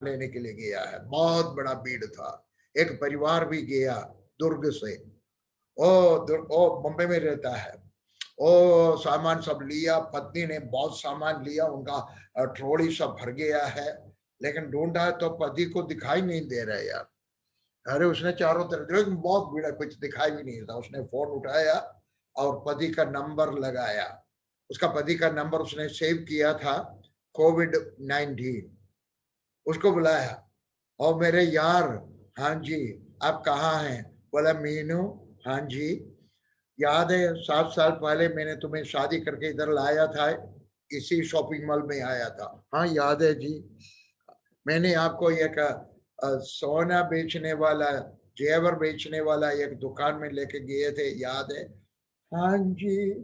लेने के लिए गया है। बहुत बड़ा भीड़ था। एक परिवार भी गया दुर्ग से, ओ बम्बई में रहता है। ओ सामान सब लिया, पत्नी ने बहुत सामान लिया, उनका ट्रॉली सब भर गया है, लेकिन ढूंढा तो पति को दिखाई नहीं दे रहा यार। अरे उसने चारों तरफ देखा, बहुत भीड़ है, कुछ दिखाई भी नहीं था। उसने फोन उठाया और पति का नंबर लगाया। उसका पति का नंबर उसने सेव किया था, कोविड-19। उसको बुलाया, और मेरे यार, हाँ जी, आप कहाँ हैं? बोला मीनू, हाँ जी, याद है 7 साल पहले मैंने तुम्हें शादी करके इधर लाया था, इसी शॉपिंग मॉल में आया था। हाँ याद है जी, मैंने आपको एक सोना बेचने वाला, जेवर बेचने वाला एक दुकान में लेके गए थे, याद है? हाँ जी।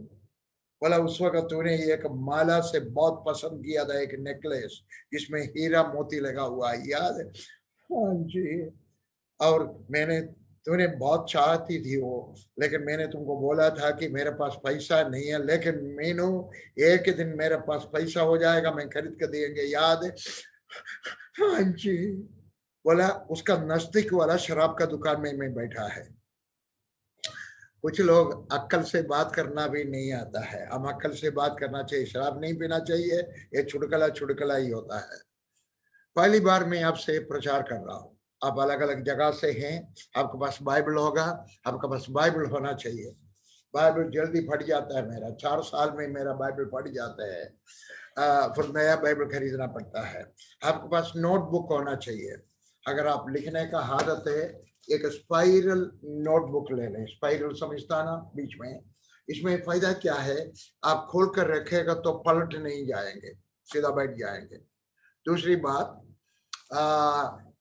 बोला उस वक्त तूने एक माला से बहुत पसंद किया था, एक नेकलेस जिसमें हीरा मोती लगा हुआ है, याद है? हाँ जी। और मैंने, तूने बहुत चाहती थी वो, लेकिन मैंने तुमको बोला था कि मेरे पास पैसा नहीं है, लेकिन मीनू एक दिन मेरे पास पैसा हो जाएगा, मैं खरीद के देंगे, याद है? हाँ जी। बोला उसका नजदीक वाला शराब का दुकान में मैं बैठा है। कुछ लोग अक्ल से बात करना भी नहीं आता है, हम अक्ल से बात करना चाहिए, शराब नहीं पीना चाहिए, ये छुटकला छुटकला ही होता है। पहली बार मैं आपसे प्रचार कर रहा हूँ, आप अलग अलग जगह से हैं, आपके पास बाइबल होगा, आपके पास बाइबल होना चाहिए। बाइबल जल्दी फट जाता है मेरा, 4 साल में मेरा बाइबल फट जाता है, फिर नया बाइबल खरीदना पड़ता है। आपके पास नोटबुक होना चाहिए, अगर आप लिखने का आदत है, एक स्पाइरल नोटबुक ले लें। स्पाइरल समझता ना, बीच में, इसमें फायदा क्या है, आप खोल कर रखेगा तो पलट नहीं जाएंगे, सीधा बैठ जाएंगे। दूसरी बात,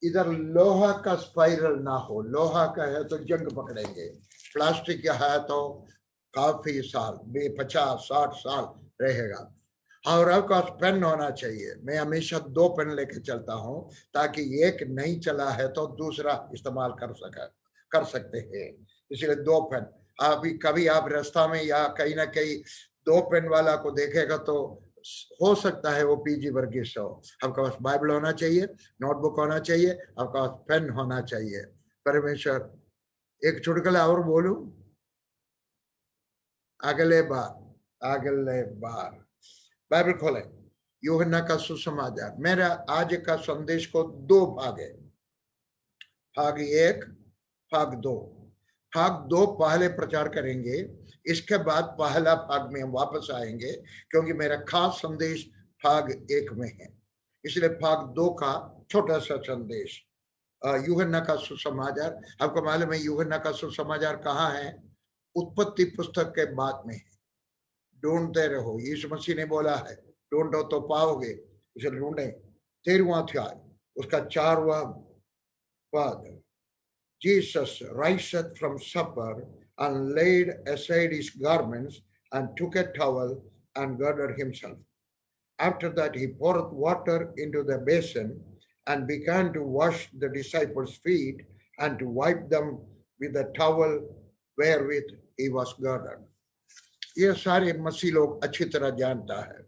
इधर लोहा का स्पाइरल ना हो, लोहा का है तो जंग पकड़ेंगे, प्लास्टिक का है तो काफी साल, 50-60 साल रहेगा। और आपके पास पेन होना चाहिए, मैं हमेशा 2 पेन लेके चलता हूँ, ताकि एक नहीं चला है तो दूसरा इस्तेमाल कर सकते हैं, इसलिए 2 पेन। अभी कभी आप रास्ता में या कहीं ना कहीं 2 पेन वाला को देखेगा तो हो सकता है वो पीजी वर्गीस हो। आपके पास बाइबल होना चाहिए, नोटबुक होना चाहिए, आपके पास पेन होना चाहिए। परमेश्वर, एक चुटकुला और बोलूं, अगले बार बाइबल खोलें, यूहन्ना का सुसमाचार। मेरा आज का संदेश को 2 भाग है, भाग 1, भाग 2। भाग 2 पहले प्रचार करेंगे, इसके बाद पहला भाग में हम वापस आएंगे, क्योंकि मेरा खास संदेश भाग 1 में है, इसलिए भाग 2 का छोटा सा संदेश, यूहन्ना का सुसमाचार। आपको मालूम है यूहन्ना का सुसमाचार कहाँ है? उत्पत्ति पुस्तक के बाद में है। ढूंढते रहो, यीशु मसीह ने बोला है, ढूंढो तो पाओगे, इसे ढूंढे। 13वां अध्याय, उसका 4वां पद, Jesus riseth from supper and laid aside his garments and took a towel and girded himself. After that, he poured water into the basin and began to wash the disciples' feet and to wipe them with the towel wherewith he was girded. ये सारे मसीह लोग अच्छी तरह जानता है,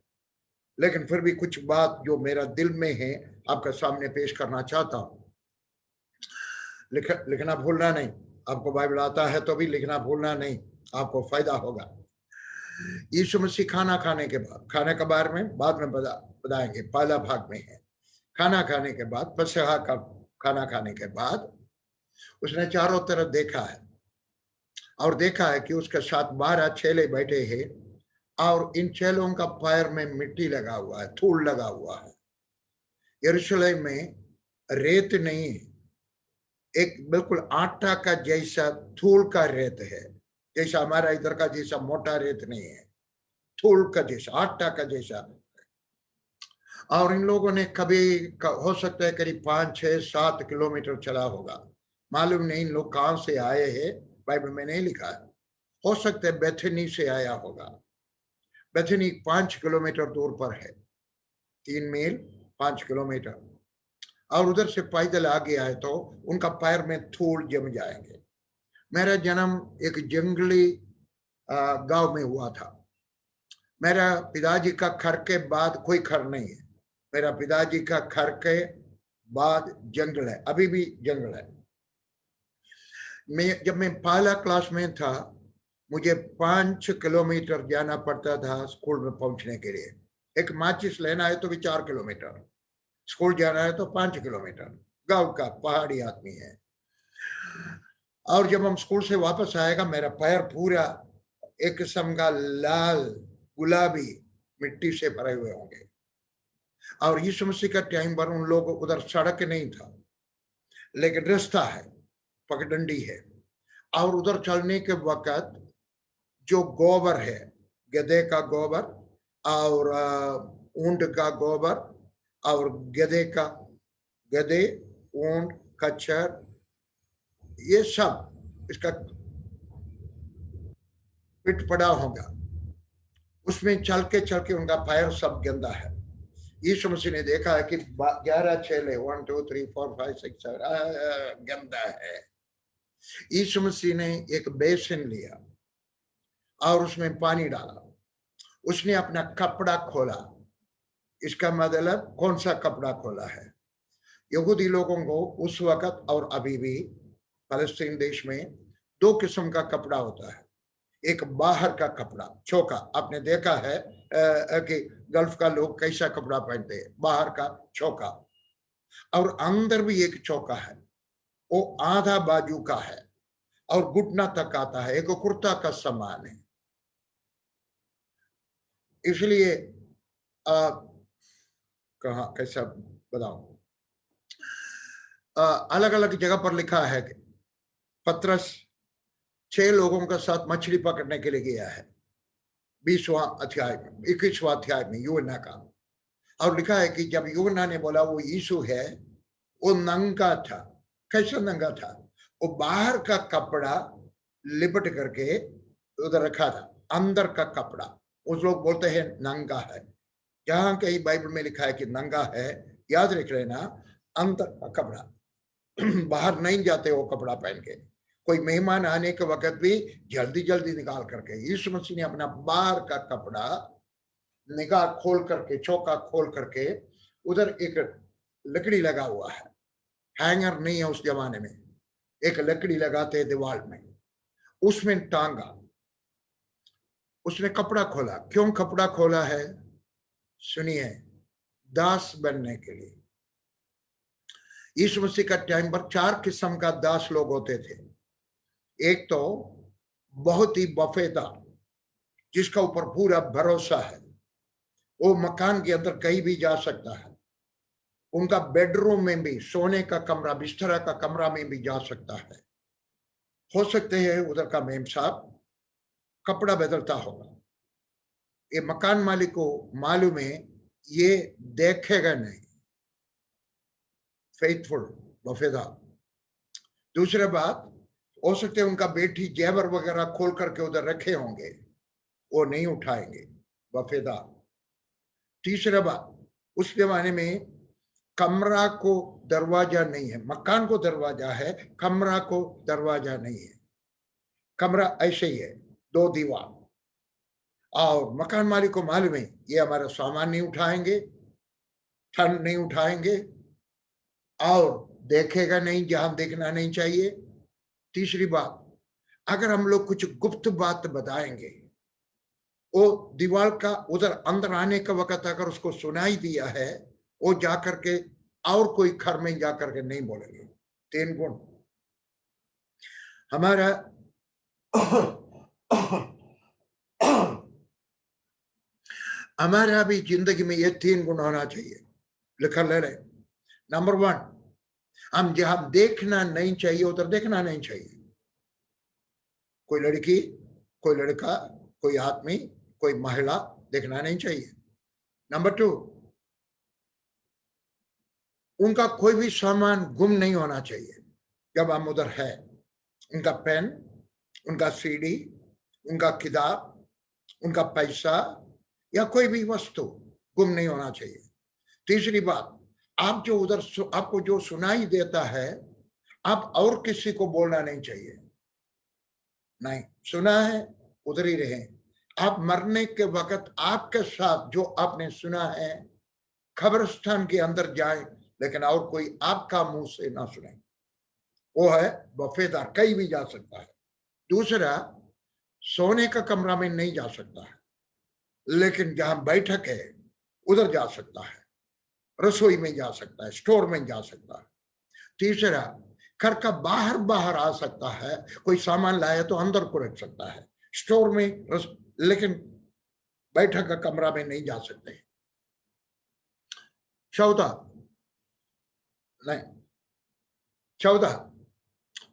लेकिन फिर भी कुछ बात जो मेरा दिल में है आपका सामने पेश करना चाहता हूं। लिखना भूलना नहीं, आपको बाइबल आता है तो भी लिखना भूलना नहीं, आपको फायदा होगा। यीशु मसीह खाना खाने के बाद, खाने के बारे में बाद में बताएंगे, पहला भाग में है। खाना खाने के बाद, पसहा का खाना खाने के बाद उसने चारों तरफ देखा है, और देखा है कि उसके साथ 12 चेले बैठे हैं, और इन चेलों का पैर में मिट्टी लगा हुआ है, धूल लगा हुआ है। यरूशलेम में रेत नहीं है, एक बिल्कुल आटा का जैसा धूल का रेत है, जैसा हमारा इधर का जैसा मोटा रेत नहीं है, धूल का जैसा, आटा का जैसा। और इन लोगों ने कभी हो सकता है करीब 5, 6, 7 किलोमीटर चला होगा, मालूम नहीं इन लोग कहां से आए हैं, बाइबल में नहीं लिखा है। हो सकता है बेथनी से आया होगा। बेथनी 5 किलोमीटर दूर पर है, 3 मील, 5 किलोमीटर, और उधर से पैदल आगे आए तो उनका पैर में धूल जम जाएंगे। मेरा जन्म एक जंगली गांव में हुआ था। मेरा पिताजी का घर के बाद कोई घर नहीं है, मेरा पिताजी का घर के बाद जंगल है, अभी भी जंगल है। जब मैं पहला क्लास में था, मुझे 5 किलोमीटर जाना पड़ता था स्कूल में पहुंचने के लिए। एक माचिस लेना है तो भी 4 किलोमीटर, स्कूल जाना है तो 5 किलोमीटर। गांव का पहाड़ी आदमी है। और जब हम स्कूल से वापस आएगा, मेरा पैर पूरा एक किस्म का लाल गुलाबी मिट्टी से भरे हुए होंगे। और यीशु मसीह का टाइम पर उन लोगों उधर सड़क नहीं था, लेकिन रास्ता है, पगडंडी है। और उधर चलने के वक्त जो गोबर है, गधे का गोबर और ऊंट का गोबर और गधे ऊंट खच्चर, ये सब इसका पिट पड़ा होगा, उसमें चल के उनका पैर सब गंदा है। यीशु मसीह ने देखा है कि 11 छेले 1 2 3 4 5 6 7 गंदा है। यीशु मसीह ने एक बेसिन लिया और उसमें पानी डाला, उसने अपना कपड़ा खोला। इसका मतलब कौन सा कपड़ा खोला है? यहूदी लोगों को उस वक्त और अभी भी फलस्तीन देश में 2 किस्म का कपड़ा होता है। एक बाहर का कपड़ा, चौका, आपने देखा है कि गल्फ का लोग कैसा कपड़ा पहनते हैं, बाहर का चौका। और अंदर भी एक चौका है, वो आधा बाजू का है और घुटना तक आता है, एक कुर्ता का समान है। इसलिए कहा कैसा बताऊं, अलग अलग जगह पर लिखा है कि पतरस 6 लोगों के साथ मछली पकड़ने के लिए गया है, 20वां अध्याय में, 21वां अध्याय में यूहन्ना का। और लिखा है कि जब यूहन्ना ने बोला वो यीशु है, वो नंगा था। कैसा नंगा था? वो बाहर का कपड़ा लिपट करके उधर रखा था, अंदर का कपड़ा उस लोग बोलते हैं नंगा है। जहां कहीं बाइबल में लिखा है कि नंगा है, याद रख लेना, अंदर का कपड़ा। बाहर नहीं जाते वो कपड़ा पहन के। कोई मेहमान आने के वक्त भी जल्दी जल्दी निकाल करके, यीशु मसीह ने अपना बाहर का कपड़ा निकाल खोल करके, चौका खोल करके, उधर एक लकड़ी लगा हुआ है, हैंगर नहीं है उस जमाने में, एक लकड़ी लगाते दीवार में, उसमें टांगा। उसने कपड़ा खोला। क्यों कपड़ा खोला है? सुनिए, दास बनने के लिए। यीशु मसीह का टाइम पर 4 किस्म का दास लोग होते थे। एक तो बहुत ही वफादार, जिसका ऊपर पूरा भरोसा है, वो मकान के अंदर कहीं भी जा सकता है, उनका बेडरूम में भी, सोने का कमरा, बिस्तरा का कमरा में भी जा सकता है। हो सकते हैं उधर का मेम साहब कपड़ा बदलता होगा, ये मकान मालिक को मालूम है, ये देखेगा नहीं। फेथफुल, वफादार। दूसरी बात, हो सकते हैं उनका बेटी जेवर वगैरह खोल करके उधर रखे होंगे, वो नहीं उठाएंगे, वफादार। तीसरा बात, उस जमाने में कमरा को दरवाजा नहीं है, मकान को दरवाजा है, कमरा को दरवाजा नहीं है। कमरा ऐसे ही है, 2 दीवार। और मकान मालिक को मालूम है ये हमारा सामान नहीं उठाएंगे, ठंड नहीं उठाएंगे, और देखेगा नहीं जहां देखना नहीं चाहिए। तीसरी बात, अगर हम लोग कुछ गुप्त बात बताएंगे, वो दीवार का उधर अंदर आने का वक्त अगर उसको सुनाई दिया है, वो जाकर के और कोई घर में जाकर के नहीं बोलेंगे। 3 गुण हमारा। हमारा भी जिंदगी में ये 3 गुण होना चाहिए, लिखा ले रहे। नंबर 1, हम जहां देखना नहीं चाहिए उधर देखना नहीं चाहिए। कोई लड़की, कोई लड़का, कोई आदमी, कोई महिला देखना नहीं चाहिए। नंबर 2, उनका कोई भी सामान गुम नहीं होना चाहिए जब हम उधर है। उनका पेन, उनका सीडी, उनका किताब, उनका पैसा या कोई भी वस्तु गुम नहीं होना चाहिए। तीसरी बात, आप जो उधर आपको जो सुनाई देता है, आप और किसी को बोलना नहीं चाहिए। नहीं, सुना है उधर ही रहे। आप मरने के वक्त आपके साथ जो आपने सुना है, कब्रिस्तान के अंदर जाए लेकिन और कोई आपका मुंह से ना सुने। वो है वफेदार, कहीं भी जा सकता है। दूसरा, सोने का कमरा में नहीं जा सकता है, लेकिन जहां बैठक है उधर जा सकता है, रसोई में जा सकता है, स्टोर में जा सकता है। तीसरा, घर का बाहर बाहर आ सकता है, कोई सामान लाया तो अंदर को रख सकता है, स्टोर में लेकिन बैठक का कमरा में नहीं जा सकते। चौथा, नहीं, चौदह,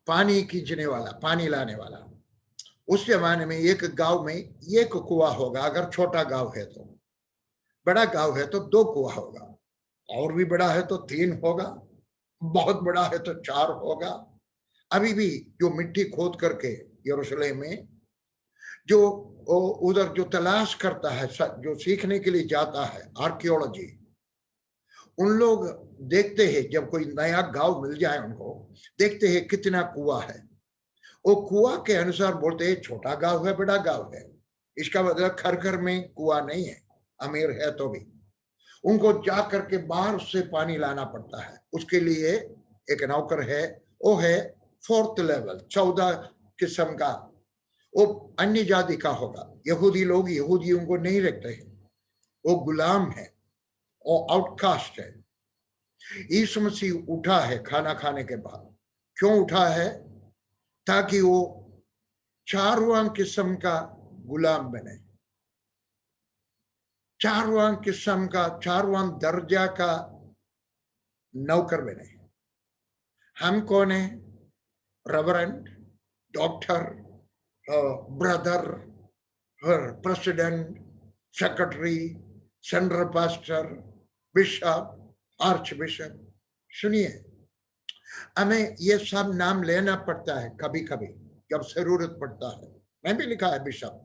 पानी खींचने वाला, पानी लाने वाला। उस जमाने में एक गांव में एक कुआं होगा, अगर छोटा गांव है तो। बड़ा गांव है तो 2 कुआं होगा, और भी बड़ा है तो 3 होगा, बहुत बड़ा है तो 4 होगा। अभी भी जो मिट्टी खोद करके यरूशलेम में जो उधर जो तलाश करता है, जो सीखने के लिए जाता है, आर्कियोलॉजी, उन लोग देखते हैं जब कोई नया गांव मिल जाए उनको, देखते हैं कितना कुआं है। वो कुआं के अनुसार बोलते हैं छोटा गांव है, बड़ा गांव है। इसका मतलब घर घर में कुआं नहीं है, अमीर है तो भी उनको जा करके बाहर से पानी लाना पड़ता है। उसके लिए एक नौकर है, वो है 4th लेवल, 14 किस्म का। वो अन्य जाति का होगा। यहूदी लोग यहूदियों को नहीं रखते हैं, वो गुलाम है, वो आउटकास्ट है। यीशु मसीह उठा है खाना खाने के बाद। क्यों उठा है? ताकि वो 4वां किस्म का गुलाम बने, 4वां किस्म का, 4वां दर्जा का नौकर बने। हम कौन है? Reverend, doctor, brother, president, secretary, central pastor, bishop, arch bishop. सुनिए, हमें ये सब नाम लेना पड़ता है कभी कभी जब जरूरत पड़ता है। मैं भी लिखा है बिशप।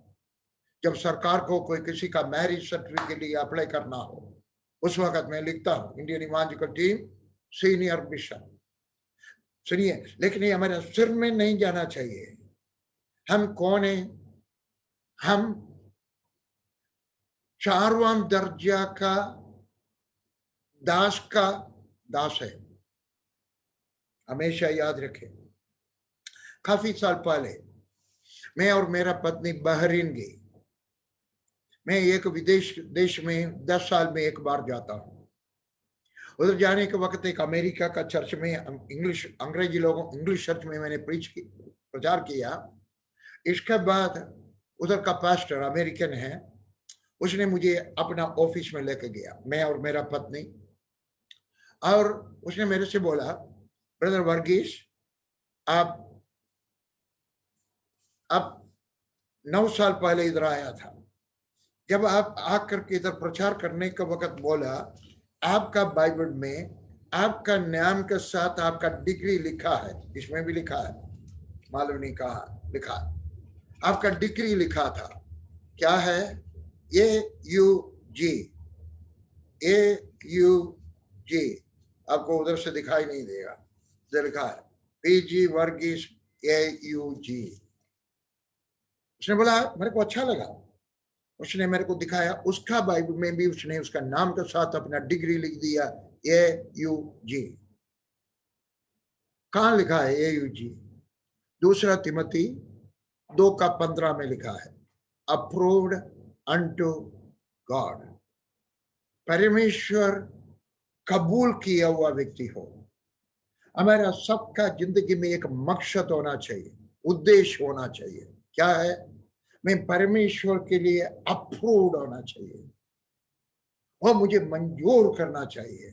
जब सरकार को कोई किसी का मैरिज सर्टिफिकेट के लिए अप्लाई करना हो, उस वक्त मैं लिखता हूं Indian evangelical team senior bishop. सुनिए, लेकिन ये हमारे सिर में नहीं जाना चाहिए। हम कौन है? हम 4वां दर्जा का दास का दास है। हमेशा याद रखें। काफी साल पहले मैं और मेरा पत्नी बहरीन गई। मैं एक विदेश देश में 10 साल में एक बार जाता हूं। उधर जाने के वक्त एक अमेरिका का चर्च में अंग्रेजी लोगों इंग्लिश चर्च में मैंने प्रचार किया। इसके बाद उधर का पास्टर अमेरिकन है, उसने मुझे अपना ऑफिस में लेके गया, मैं और मेरा पत्नी। और उसने मेरे से बोला, ब्रदर वर्गीस, आप अब 9 साल पहले इधर आया था, जब आप आकर के इधर प्रचार करने का वक्त बोला, आपका बाइबल में आपका नाम के साथ आपका डिग्री लिखा है, इसमें भी लिखा है, मालूम नहीं कहा लिखा, आपका डिग्री लिखा था। क्या है? AUG, AUG। आपको उधर से दिखाई नहीं देगा, इधर लिखा है PG वर्गीस AUG। उसने बोला, मेरे को अच्छा लगा। उसने मेरे को दिखाया, उसका बाइबल में भी उसने उसका नाम के साथ अपना डिग्री लिख दिया, AUG। कहां लिखा है AUG? 2 तिमोथी 2:15 में लिखा है, अप्रूव्ड अनटू गॉड। परमेश्वर कबूल किया हुआ व्यक्ति हो। हमारा सबका जिंदगी में एक मकसद होना चाहिए, उद्देश्य होना चाहिए। क्या है? मैं परमेश्वर के लिए अप्रूव्ड होना चाहिए, वो मुझे मंजूर करना चाहिए।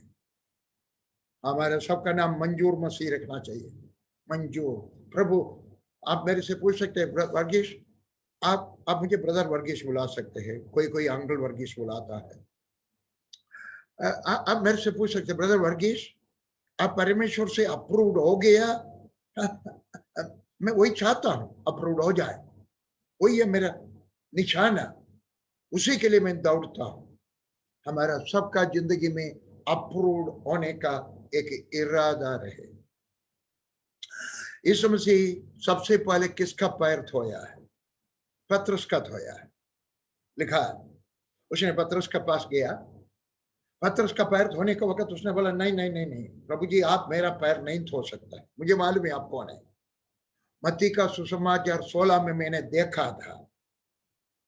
हमारे सबका नाम मंजूर मसीह रखना चाहिए। मंजूर प्रभु। आप मेरे से पूछ सकते हैं, वर्गीस, आप मुझे ब्रदर वर्गीस बुला सकते हैं, कोई कोई अंकल वर्गीस बुलाता है। आप मेरे से पूछ सकते हैं, ब्रदर वर्गीस, आप परमेश्वर से अप्रूव्ड हो गया? मैं वही चाहता हूं, अप्रूव्ड हो जाए, वही है मेरा निशाना, उसी के लिए मैं दौड़ता हूं। हमारा सबका जिंदगी में अप्रूव्ड होने का एक इरादा रहे। यीशु मसीह सबसे पहले किसका पैर धोया है? पतरस का धोया है। लिखा है, उसने पतरस के पास गया, पतरस का पैर धोने के वक्त उसने बोला, नहीं नहीं नहीं नहीं प्रभु जी, आप मेरा पैर नहीं धो सकता, मुझे मालूम है आप कौन है। मत्ती का सुसमाचार 16 में मैंने देखा था,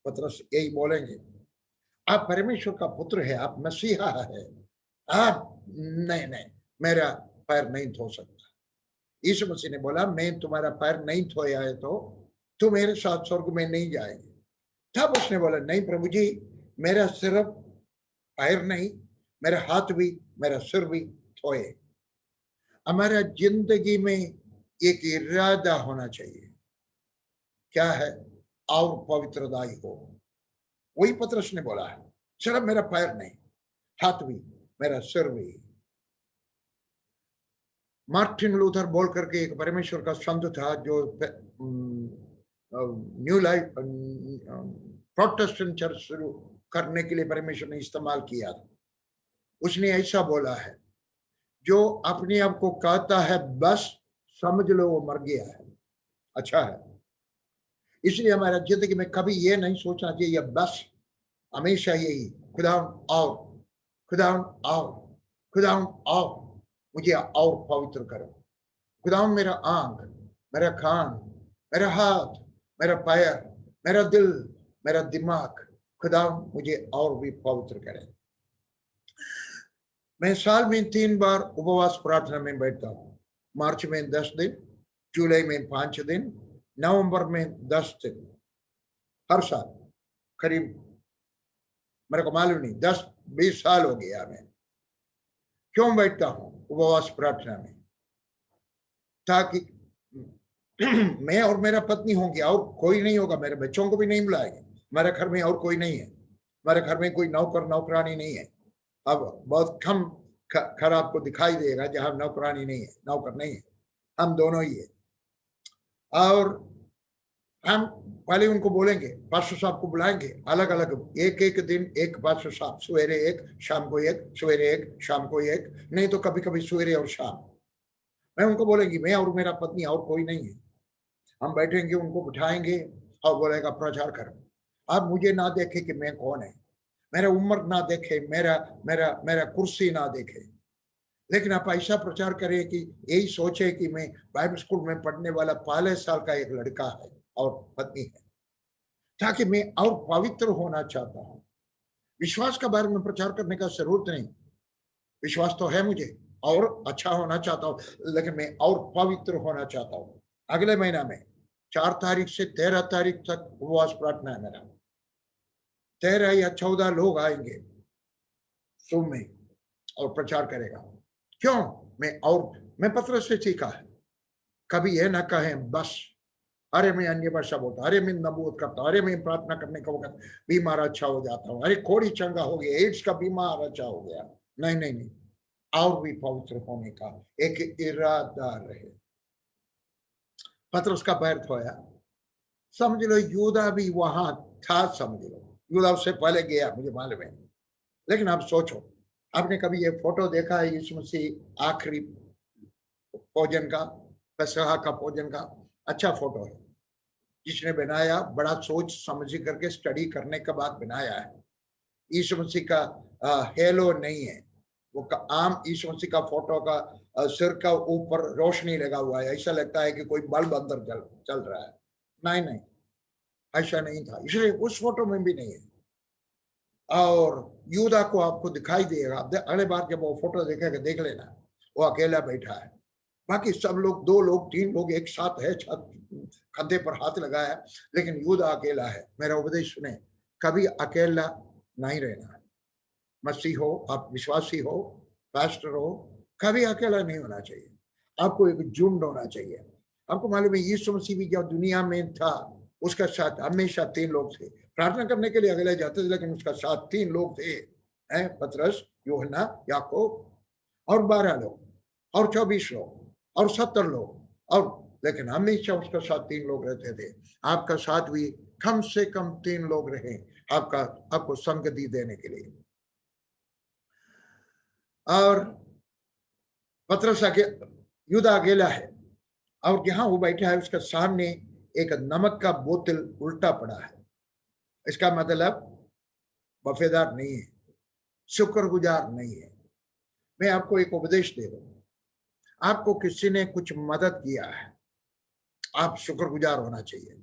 पतरस यही बोलेंगे, आप परमेश्वर का पुत्र है, आप मसीहा है, आप नहीं नहीं मेरा पैर नहीं धो सकता। यीशु मसीह ने बोला, मैं तुम्हारा पैर नहीं धोया है तो तुम मेरे साथ स्वर्ग में नहीं जाएंगे। तब उसने बोला, नहीं प्रभु जी, मेरा सिर्फ पैर नहीं, मेरा हाथ भी, मेरा सिर भी धोए। हमारा जिंदगी में एक इरादा होना चाहिए, क्या है? और पवित्रदायी हो। वही पतरस ने बोला है, सिर्फ मेरा पैर नहीं, हाथ भी, मेरा सिर भी। मार्टिन लूथर बोल करके एक परमेश्वर का संत था, जो न्यू लाइफ प्रोटेस्टेंट चर्च शुरू करने के लिए परमेश्वर ने इस्तेमाल किया था। उसने ऐसा बोला है, जो अपने आप को कहता है बस समझ लो वो मर गया है। अच्छा है, इसलिए हमारा जिंदगी में कभी ये नहीं सोचना चाहिए बस हमेशा यही खुदा आओ, खुदा आओ, खुदा आओ, मुझे और पवित्र करो। खुदा मेरा आंख, मेरा कान, मेरा हाथ, मेरा पैर, मेरा दिल, मेरा दिमाग, खुदा मुझे और भी पवित्र करे। मैं साल में 3 बार उपवास प्रार्थना में बैठता हूँ। मार्च में 10 दिन, जुलाई में 5 दिन, नवंबर में 10 दिन, हर साल करीब, मेरे को मालूम नहीं 10-20 साल हो गया। मैं क्यों बैठता हूँ उपवास प्रार्थना में? ताकि मैं और मेरा पत्नी होंगे, और कोई नहीं होगा, मेरे बच्चों को भी नहीं बुलाएंगे, मेरे घर में और कोई नहीं है, मेरे घर में कोई नौकर नौकरानी नहीं है। अब बहुत कम घर आपको दिखाई देगा जहां नौकरानी नहीं है, नौकर नहीं है, हम दोनों ही है। और हम पहले उनको बोलेंगे, पास्टर साहब को बुलाएंगे, अलग अलग एक एक दिन एक पास्टर साहब, सवेरे एक, शाम को एक, सवेरे एक, शाम को एक, नहीं तो कभी कभी सवेरे और शाम। मैं उनको बोलेंगी, मैं और मेरा पत्नी, और कोई नहीं है। हम बैठेंगे, उनको बिठाएंगे और बोलेगा प्रचार करो। आप मुझे ना देखे कि मैं कौन है, मेरा उम्र ना देखे, मेरा मेरा मेरा कुर्सी ना देखे, लेकिन आप ऐसा प्रचार करें कि यही सोचे कि मैं बाइबल स्कूल में पढ़ने वाला पहले साल का एक लड़का है और पत्नी है, ताकि मैं और पवित्र होना चाहता हूँ। विश्वास के बारे में प्रचार करने का जरूरत नहीं, विश्वास तो है मुझे, और अच्छा होना चाहता हूँ, लेकिन मैं और पवित्र होना चाहता हूँ। अगले महीना में 4 तारीख से 13 तारीख तक उपवास प्रार्थना है मेरा। 13 या 14 लोग आएंगे Zoom में और प्रचार करेगा। क्यों? मैं पत्र से सीखा है, कभी यह ना कहें बस अरे मैं अन्य भाषा बोलता, अरे मैं नबूवत करता, अरे मैं प्रार्थना करने का वक्त बीमार अच्छा हो जाता हूँ, अरे कोड़ी चंगा हो गया, एड्स का बीमार अच्छा हो गया। नहीं नहीं नहीं, और भी पवित्र होने का एक इरादा रहे। पतरस का पैर धोया, समझ लो यूदा भी वहां था, समझ लो यूदा उससे पहले गया, मुझे मालूम है। लेकिन आप सोचो, आपने कभी ये फोटो देखा है यीशु मसीह आखिरी भोजन का, पेसहा का भोजन का? अच्छा फोटो है, जिसने बनाया बड़ा सोच समझ करके स्टडी करने के बाद बनाया है। यीशु मसीह का हेलो नहीं है, वो आम यीशु मसीह का फोटो का सिर का ऊपर रोशनी लगा हुआ है, ऐसा लगता है कि कोई बल्ब अंदर चल रहा है। नहीं नहीं, ऐसा नहीं था, इसलिए उस फोटो में भी नहीं है। और यूदा को आपको दिखाई देगा, अगले बार जब वो फोटो देखेगा देख लेना, वो अकेला बैठा है, बाकी सब लोग 2 लोग 3 लोग एक साथ है, कंधे पर हाथ लगाया, लेकिन यूदा अकेला है। मेरा उपदेश सुने, कभी अकेला नहीं रहना। मसीह हो, आप विश्वासी हो, पास्टर हो, कभी अकेला नहीं होना चाहिए, आपको एक झुंड होना चाहिए। आपको मालूम है यीशु मसीह भी जब दुनिया में था, उसका साथ हमेशा 3 लोग थे। प्रार्थना करने के लिए अगले जाते थे, लेकिन उसका साथ 3 लोग थे, हैं पतरस, यूहन्ना, याकूब, और 12 लोग और 24 लोग और 70 लोग, और लेकिन हमेशा उसका साथ 3 लोग रहते थे। आपका साथ भी कम से कम 3 लोग रहे आपको संगति देने के लिए। और पतरस यूदा अकेला है, और जहां वो बैठा है उसके सामने एक नमक का बोतल उल्टा पड़ा है। इसका मतलब वफेदार नहीं है, शुक्रगुजार नहीं है। मैं आपको एक उपदेश दे रहा हूं, आपको किसी ने कुछ मदद किया है, आप शुक्रगुजार होना चाहिए।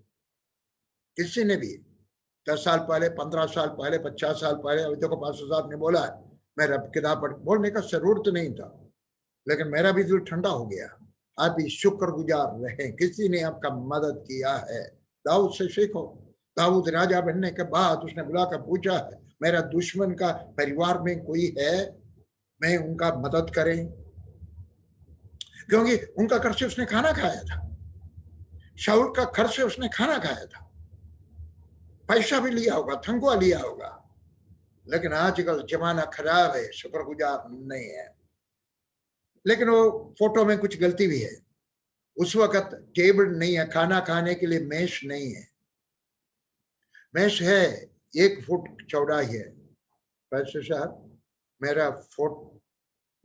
किसी ने भी 10 साल पहले, 15 साल पहले, 50 साल पहले, अभी देखो पास्टर साहब ने बोला है, मैं रब किताब पढ़, बोलने का जरूरत नहीं था, लेकिन मेरा भी दिल ठंडा हो गया। आप भी शुक्रगुजार रहें, किसी ने आपका मदद किया है। दाऊद से सीखो। दाऊद राजा बनने के बाद उसने बुलाकर पूछा है, मेरा दुश्मन का परिवार में कोई है, मैं उनका मदद करें, क्योंकि उनका खर्च उसने खाना खाया था, शाऊल का खर्च उसने खाना खाया था, पैसा भी लिया होगा, तनख्वाह लिया होगा। लेकिन आजकल जमाना खराब है, शुक्रगुजार नहीं है। लेकिन वो फोटो में कुछ गलती भी है। उस वक्त टेबल नहीं है, खाना खाने के लिए मेज नहीं है। मेज है 1 फुट चौड़ा है। पैसे साहब, मेरा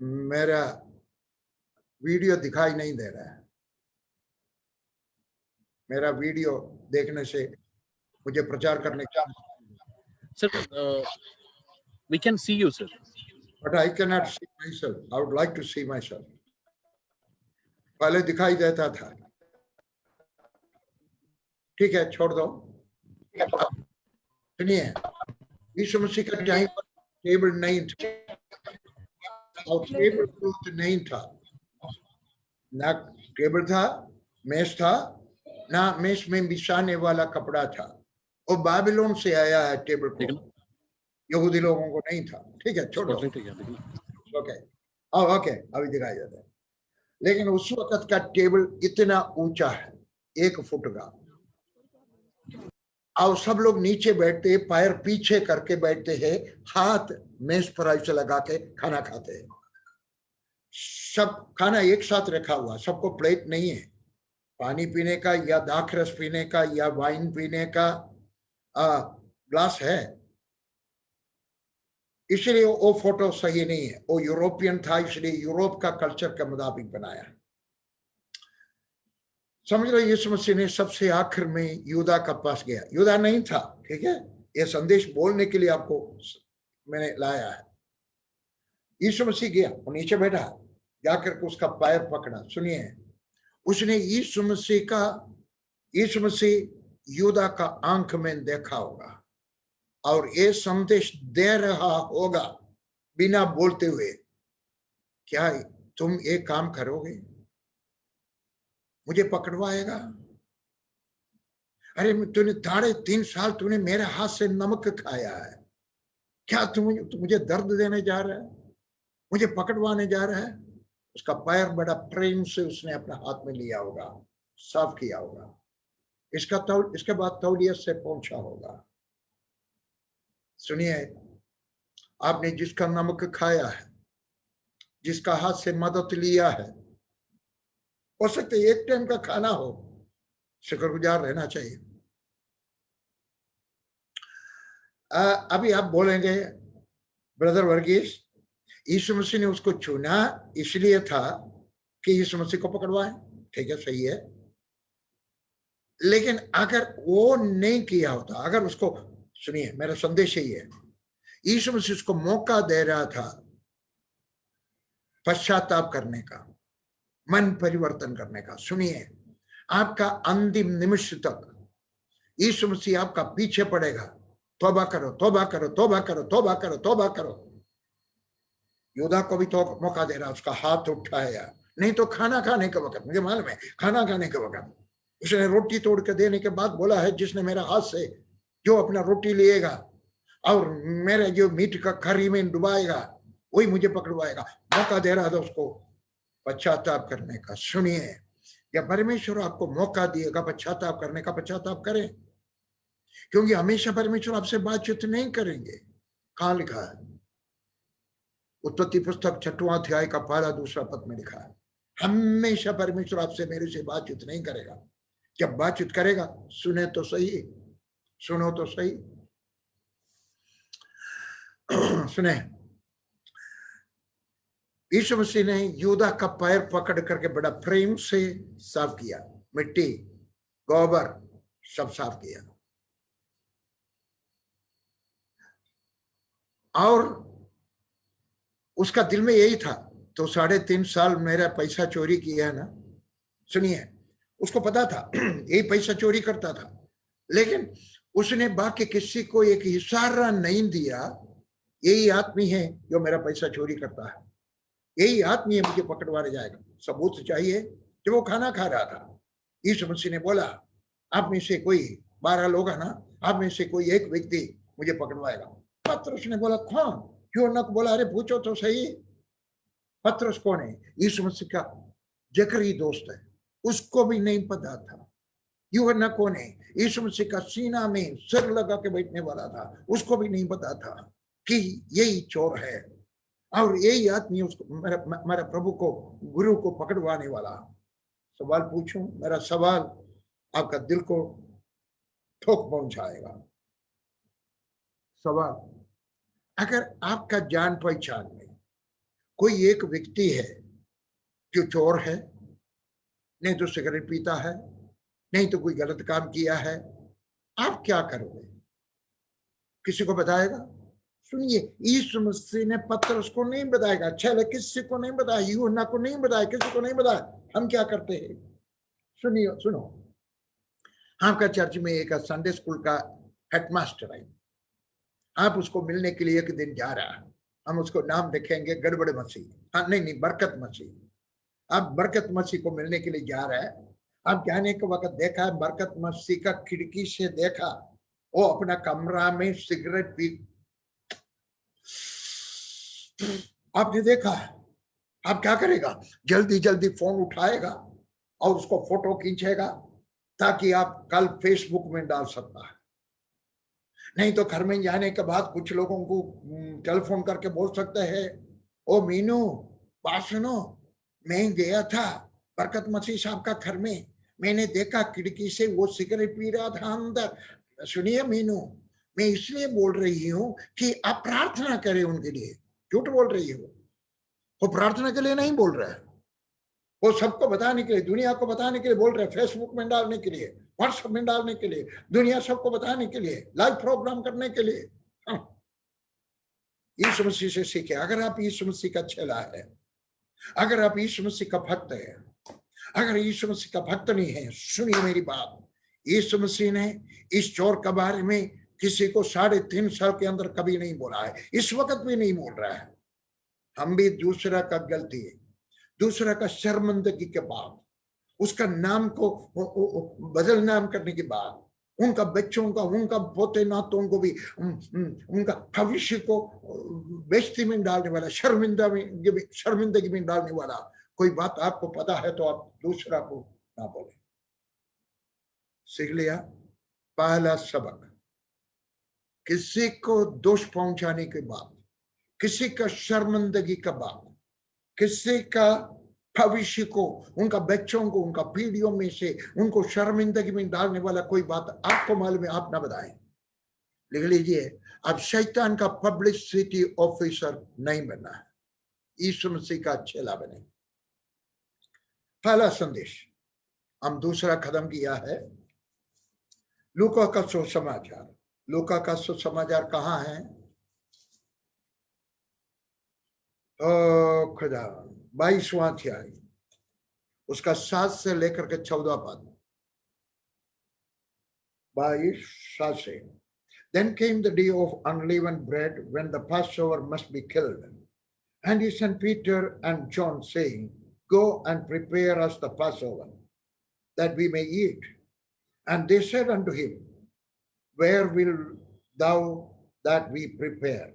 मेरा वीडियो दिखाई नहीं दे रहा है। मेरा वीडियो देखने से मुझे प्रचार करने का, sir, we can see you, sir. but I cannot see myself. I would like to see myself. पहले दिखाई देता था। ठीक है, छोड़ दो। सुनिए, यीशु मसीह का टाइम पर टेबल नहीं था, और टेबल क्लॉथ नहीं था, ना टेबल था, मेज था, ना मेज में बिछाने वाला कपड़ा था। वो बाबिलोन से आया है टेबल क्लॉथ, यहूदी लोगों को नहीं था। ठीक है, छोड़ो। ओके, ओके, अभी दिखाई देता है। लेकिन उस वक्त का टेबल इतना ऊंचा है, 1 फुट का, और सब लोग नीचे बैठते, पैर पीछे करके बैठते हैं, हाथ मेज पर ऐसे लगा के खाना खाते हैं। सब खाना एक साथ रखा हुआ, सबको प्लेट नहीं है, पानी पीने का या दाखरस पीने का या वाइन पीने का ग्लास है। इसलिए वो फोटो सही नहीं है, वो यूरोपियन था, इसलिए यूरोप का कल्चर के मुताबिक बनाया। समझ लो, यीशु मसीह ने सबसे आखिर में यूदा का पास गया, यूदा नहीं था। ठीक है, ये संदेश बोलने के लिए आपको मैंने लाया है। यीशु मसीह गया, वो नीचे बैठा, जाकर के उसका पैर पकड़ा। सुनिए, उसने यीशु मसीह यूदा का आंख में देखा होगा और ये संदेश दे रहा होगा बिना बोलते हुए, क्या तुम एक काम करोगे, मुझे पकड़वाएगा? अरे तूने 3.5 साल तूने मेरे हाथ से नमक खाया है, क्या तुम मुझे दर्द देने जा रहा है, मुझे पकड़वाने जा रहा है? उसका पैर बड़ा प्रेम से उसने अपने हाथ में लिया होगा, साफ किया होगा, इसके बाद तौलियत से पहुंचा होगा। सुनिए, आपने जिसका नमक खाया है, जिसका हाथ से मदद लिया है, हो सकता है 1 टाइम का खाना हो, शुक्रगुजार रहना चाहिए। अभी आप बोलेंगे, ब्रदर वर्गीस, यीशु मसीह ने उसको चुना इसलिए था कि यीशु मसीह को पकड़वाए। ठीक है, सही है, लेकिन अगर वो नहीं किया होता, अगर उसको, सुनिए मेरा संदेश यही है, यीशु मसीह उसको मौका दे रहा था पश्चाताप करने का, मन परिवर्तन करने का। सुनिए, आपका अंतिम निमिष तक यीशु मसीह आपका पीछे पड़ेगा, तौबा करो, तौबा करो, तौबा करो, तौबा करो, तौबा करो। योदा को भी तो मौका दे रहा, उसका हाथ उठाया, नहीं तो खाना खाने के वक्त, मुझे मालूम है, खाना खाने के वक्त उसने रोटी तोड़ के देने के बाद बोला है, जिसने मेरा हाथ से जो अपना रोटी लिएगा और मेरे जो मीट का खरी में डुबाएगा, वही मुझे पकड़वाएगा। मौका दे रहा था उसको पश्चाताप करने का। सुनिए, या परमेश्वर आपको मौका दिएगा पश्चाताप करने का, पश्चाताप करें, क्योंकि हमेशा परमेश्वर आपसे बातचीत नहीं करेंगे। कहां लिखा है? उत्पत्ति पुस्तक 6वां अध्याय का 1-2 पद में लिखा है, हमेशा परमेश्वर आपसे मेरे से बातचीत नहीं करेगा। जब बातचीत करेगा, सुने तो सही, सुनो तो सही। सुने, यीशु मसीह ने यूदा का पैर पकड़ करके बड़ा प्रेम से साफ किया, मिट्टी, गोबर सब साफ किया, और उसका दिल में यही था, तो 3.5 साल मेरा पैसा चोरी किया है ना। सुनिए, उसको पता था यही पैसा चोरी करता था, लेकिन उसने बाकी किसी को एक इशारा नहीं दिया, यही आदमी है जो मेरा पैसा चोरी करता है, यही आदमी है मुझे पकड़वाने जाएगा। सबूत चाहिए। जब वो खाना खा रहा था, यीशु मसीह ने बोला, आप में से कोई 12 लोग है ना, आप में से कोई एक व्यक्ति मुझे पकड़वाएगा। पतरस ने बोला, कौन? यूहन्ना को बोला, अरे पूछो तो सही। पतरस कौन है? यीशु मसीह का जिगरी दोस्त है, उसको भी नहीं पता था। यूहन्ना कौन है? यीशु मसीह का सीना में सिर लगा के बैठने वाला था, उसको भी नहीं पता था कि यही चोर है और यही आदमी उसको मेरा प्रभु को, गुरु को पकड़वाने वाला। सवाल पूछूं? मेरा सवाल आपका दिल को ठोक पहुंचाएगा। सवाल, अगर आपका जान पहचान में कोई एक व्यक्ति है जो चोर है, नहीं तो सिगरेट पीता है, नहीं तो कोई गलत काम किया है, आप क्या करोगे? किसी को बताएगा? सुनिए, यीशु मसीह ने पतरस को नहीं बताएगा, चले किसी को नहीं बताया, यूहन्ना को नहीं बताया, किसी को नहीं बताया। हम क्या करते हैं? सुनिए, सुनो, आपका चर्च में एक संडे स्कूल का हेडमास्टर है, आप उसको मिलने के लिए एक दिन जा रहा है, हम उसको नाम रखेंगे गड़बड़ मसीह। हाँ, नहीं, बरकत मसीह। आप बरकत मसीह को मिलने के लिए जा रहे हैं, आप जाने के वक्त देखा बरकत मसीह का खिड़की से देखा वो अपना कमरा में सिगरेट पी, आपने देखा, आप क्या करेगा? जल्दी जल्दी फोन उठाएगा और उसको फोटो खींचेगा ताकि आप कल फेसबुक में डाल सकता है। नहीं तो घर में जाने के बाद कुछ लोगों को टेलीफोन करके बोल सकते हैं, ओ मीनू, बात सुनो, मैं गया था बरकत मसीह साहब का घर में, मैंने देखा खिड़की से वो सिगरेट पी रहा था अंदर। सुनिए मीनू, मैं इसलिए बोल रही हूँ कि आप प्रार्थना करें उनके लिए। झूठ बोल रही हो, वो प्रार्थना के लिए नहीं बोल रहा है, वो सबको बताने के लिए, दुनिया को बताने के लिए बोल रहे हैं, फेसबुक में डालने के लिए, व्हाट्सएप में डालने के लिए, दुनिया सबको बताने के लिए, लाइव प्रोग्राम करने के लिए। हाँ। यीशु मसीह से सीखे। अगर आप यीशु मसीह का चेला है, अगर आप यीशु मसीह का भक्त है, अगर यीशु मसीह का भक्त नहीं है, सुनिए मेरी बात, यीशु मसीह ने इस चोर के बारे में किसी को 3.5 साल के अंदर कभी नहीं बोला है, इस वक्त भी नहीं बोल रहा है। हम भी दूसरा का गलती है, दूसरा का शर्मिंदगी के बाद, उसका नाम को बदल नाम करने के बाद, उनका बच्चों का, उनका पोते नातों को भी उनका भविष्य को बेइज्जती में डालने वाला, शर्मिंदगी में डालने वाला कोई बात आपको पता है तो आप दूसरा को ना बोले। सीख लिया? पहला सबक, किसी को दोष पहुंचाने के बाद, किसी का शर्मिंदगी का बाद, किसी का भविष्य को, उनका बच्चों को, उनका पीढ़ियों में से उनको शर्मिंदगी में डालने वाला कोई बात आपको मालूम है, आप ना बताएं। लिख लीजिए, अब शैतान का पब्लिसिटी ऑफिसर नहीं बनना है, यीशु मसीह का चेला बने। पहला संदेश। हम दूसरा कदम किया है, लूका का सुसमाचार। लूका का सुसमाचार कहाँ है? खुदा, 22वां अध्याय, उसका 7 से लेकर के 14 पद। 22 से। Then came the day of unleavened bread, when the Passover must be killed. And he sent Peter and John, saying, Go and prepare us the Passover, that we may eat. And they said unto him, Where will thou that we prepare?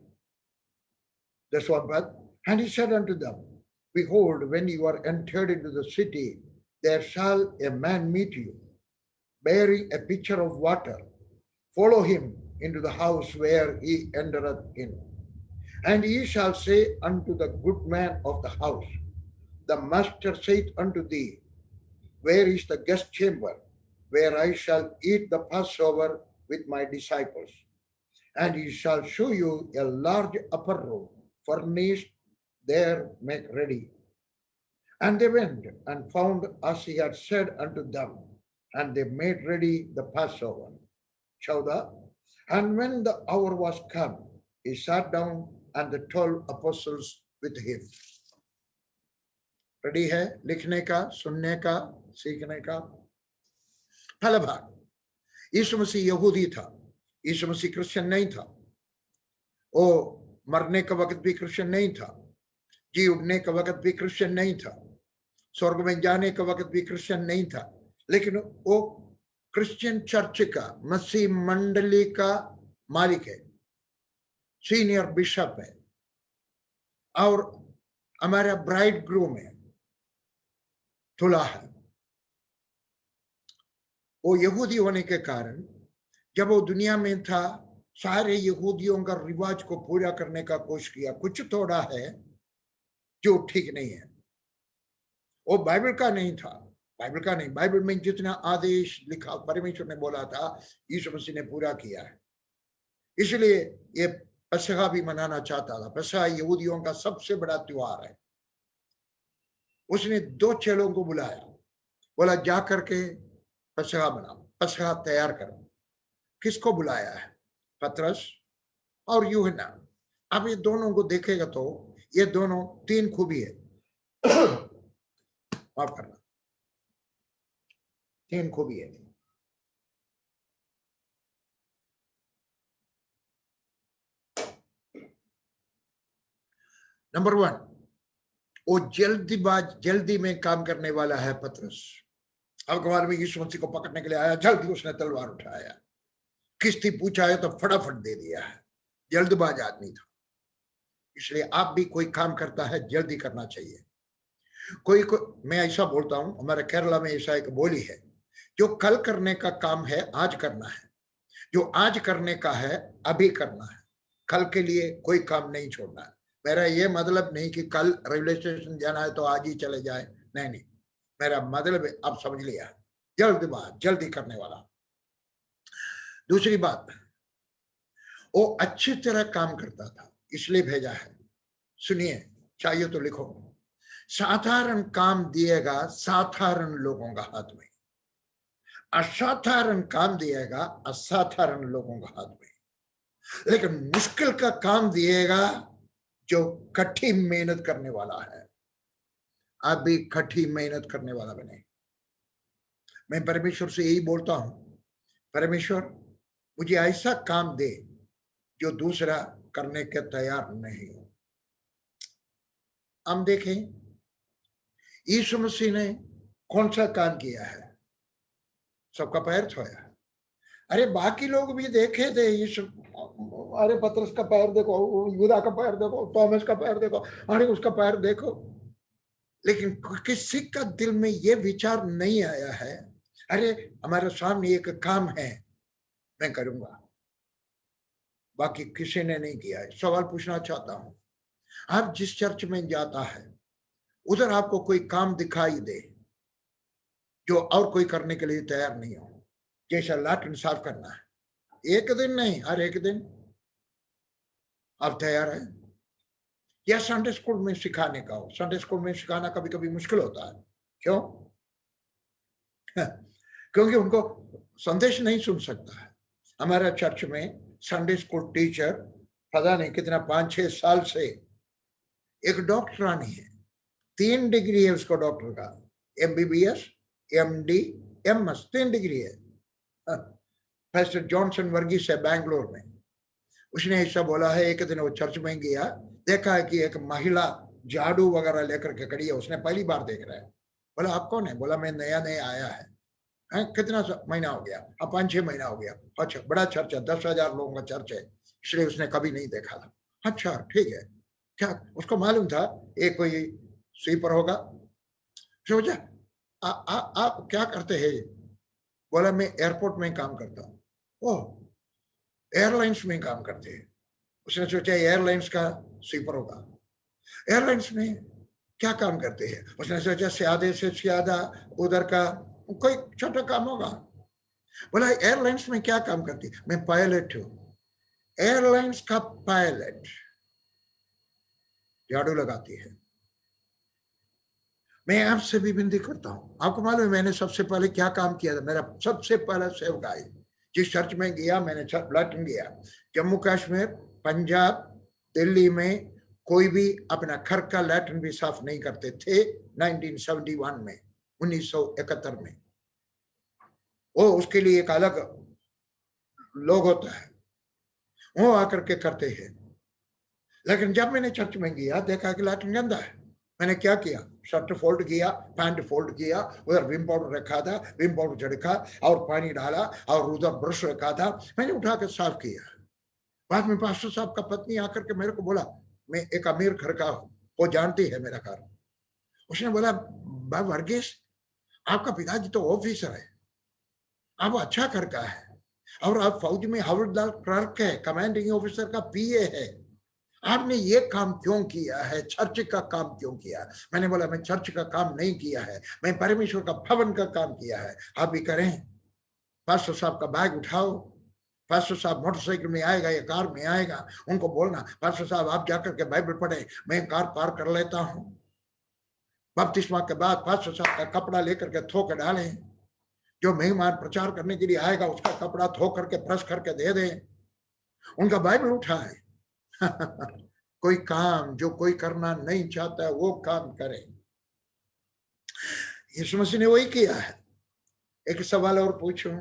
That's one part. And he said unto them, Behold, when you are entered into the city, there shall a man meet you, bearing a pitcher of water. Follow him into the house where he entereth in. And ye shall say unto the good man of the house, The master saith unto thee, Where is the guest chamber, where I shall eat the Passover with my disciples? And he shall show you a large upper room, furnished, there make ready. And they went and found as he had said unto them, and they made ready the Passover. 14. And when the hour was come, he sat down, and the 12 apostles with him. Ready है लिखने का, सुनने का, सीखने का? पहला भाग, यीशु मसीह यहूदी था, यीशु मसीह क्रिश्चियन नहीं था। वो मरने का वक्त भी क्रिश्चियन नहीं था, जी उठने का वक्त भी क्रिश्चियन नहीं था, स्वर्ग में जाने का वक्त भी क्रिश्चियन नहीं था, लेकिन वो क्रिश्चियन चर्च का, मसीह मंडली का मालिक है, सीनियर बिशप है, और हमारा ब्राइड ग्रूम है, दूल्हा है। वो यहूदी होने के कारण जब वो दुनिया में था, सारे यहूदियों का रिवाज को पूरा करने का कोशिश किया। कुछ थोड़ा है जो ठीक नहीं है, वो बाइबल का नहीं था, बाइबल का नहीं। बाइबल में जितना आदेश लिखा परमेश्वर ने बोला था, यीशु मसीह ने पूरा किया है। इसलिए ये पसखा भी मनाना चाहता था। पसखा यहूदियों का सबसे बड़ा त्योहार है। उसने 2 चेलों को बुलाया, बोला जा करके पसखा बनाओ, पसखा तैयार करो। किसको बुलाया है? पतरस और यूहन्ना। अब ये दोनों को देखेगा तो ये दोनों 3 खूबी है, माफ करना, 3 खूबी है। नंबर 1, वो जल्दी में काम करने वाला है पतरस। अब कबार में यीशु मसीह को पकड़ने के लिए आया, जल्दी उसने तलवार उठाया, किस्ती पूछा है तो फटाफट दे दिया है, जल्दबाज आदमी था। इसलिए आप भी कोई काम करता है, जल्दी करना चाहिए। मैं ऐसा बोलता हूं, हमारे केरला में ऐसा एक बोली है, जो कल करने का काम है आज करना है, जो आज करने का है अभी करना है, कल के लिए कोई काम नहीं छोड़ना है। मेरा ये मतलब नहीं कि कल रेलवे स्टेशन जाना है तो आज ही चले जाए, नहीं, मेरा मतलब आप समझ लिया, जल्दी करने वाला। दूसरी बात, वो अच्छी तरह काम करता था, इसलिए भेजा है। सुनिए, चाहिए तो लिखो, साधारण काम दिएगा साधारण लोगों का हाथ में, असाधारण काम दिएगा असाधारण लोगों का हाथ में, लेकिन मुश्किल का काम दिएगा जो कठिन मेहनत करने वाला है। आप भी कठिन मेहनत करने वाला बने। मैं परमेश्वर से यही बोलता हूं, परमेश्वर मुझे ऐसा काम दे जो दूसरा करने के तैयार नहीं हो। हम देखें यीशु मसीह ने कौन सा काम किया है? सबका पैर छुआ। अरे बाकी लोग भी देखे थे यीशु, अरे पतरस का पैर देखो, यूदा का पैर देखो, थॉमस का पैर देखो, अरे उसका पैर देखो, लेकिन किसी का दिल में ये विचार नहीं आया है, अरे हमारे सामने एक काम है, मैं करूंगा। बाकी किसी ने नहीं किया है। सवाल पूछना चाहता हूं, आप जिस चर्च में जाता है उधर आपको कोई काम दिखाई दे जो और कोई करने के लिए तैयार नहीं हो, जैसा लाटन साफ करना है, एक दिन नहीं हर एक दिन आप तैयार है? या संडे स्कूल में सिखाने का हो? संडे स्कूल में सिखाना कभी कभी मुश्किल होता है। क्यों? क्योंकि उनको संदेश नहीं सुन सकता है। हमारा चर्च में संडे स्कूल टीचर पता नहीं कितना 5-6 साल से एक डॉक्टरानी है, 3 डिग्री है उसको डॉक्टर का, MBBS, MD, MS, 3 डिग्री है। प्रोफेसर जॉनसन वर्गीस है बैंगलोर में। उसने ऐसा बोला है, एक दिन वो चर्च में गया, देखा है कि एक महिला झाड़ू वगैरह लेकर के खड़ी है, उसने पहली बार देख रहा है। बोला आप कौन है? बोला मैं नया आया है। कितना महीना हो गया? 5-6 महीना हो गया। अच्छा, बड़ा चर्च है, 10,000 लोगों का चर्च है, इसलिए उसने कभी नहीं देखा था। अच्छा ठीक है। क्या उसको मालूम था एक कोई स्वीपर होगा? सोचा आप क्या करते हैं? बोला मैं एयरपोर्ट में काम करता हूँ। ओह, एयरलाइंस में काम करते हैं। उसने सोचा एयरलाइंस का स्वीपर होगा। एयरलाइंस में क्या काम करते हैं? उसने सोचा ज्यादा से ज्यादा उधर का कोई छोटा काम होगा। बोला एयरलाइंस में क्या काम करती? मैं पायलट हूं। एयरलाइंस का पायलट झाड़ू लगाती है। मैं आपसे भी विनती करता हूं, आपको मालूम है मैंने सबसे पहले क्या काम किया था? मेरा सबसे पहला सेवकाई जिस चर्च में गया, मैंने ब्लैटन गया, जम्मू कश्मीर, पंजाब, दिल्ली में कोई भी अपना घर का लैट्रिन भी साफ नहीं करते थे 1971 में, 1971 में। वो उसके लिए एक अलग लोग होता है, वो आकर के करते हैं। लेकिन जब मैंने चर्च में गया, देखा कि लैट्रिन गंदा है। मैंने क्या किया, शर्ट फोल्ड किया, पैंट फोल्ड किया, उधर विम पाउडर रखा था, विम पाउडर छिड़का और पानी डाला और उधर ब्रश रखा था, मैंने उठा के साफ किया। बाद में पास्टर साहब का पत्नी आकर के मेरे को बोला, मैं एक अमीर घर का हूं, वो जानती है मेरा घर। उसने बोला, भाई वर्गीस, आपका पिताजी तो ऑफिसर है, आप अच्छा घर का है, और आप फौज में हवलदार क्लर्क है, कमांडिंग ऑफिसर का पीए है, आपने ये काम क्यों किया है, चर्च का काम क्यों किया? मैंने बोला, मैं चर्च का काम नहीं किया है, मैं परमेश्वर का भवन का काम किया है। आप भी करें। पास्टर साहब का बैग उठाओ, पास्टर साहब मोटरसाइकिल में आएगा या कार में आएगा, उनको बोलना, पास्टर साहब आप जाकर के बाइबल पढ़े, मैं कार पार कर लेता हूं। बपतिस्मा के बाद पास्टर साहब का कपड़ा लेकर के थो के डालें, जो मेहमान प्रचार करने के लिए आएगा उसका कपड़ा थो करके प्रेस करके दे दें, उनका बाइबल उठाए। कोई काम जो कोई करना नहीं चाहता वो काम करे। यीशु मसीह ने वही किया है। एक सवाल और पूछूं,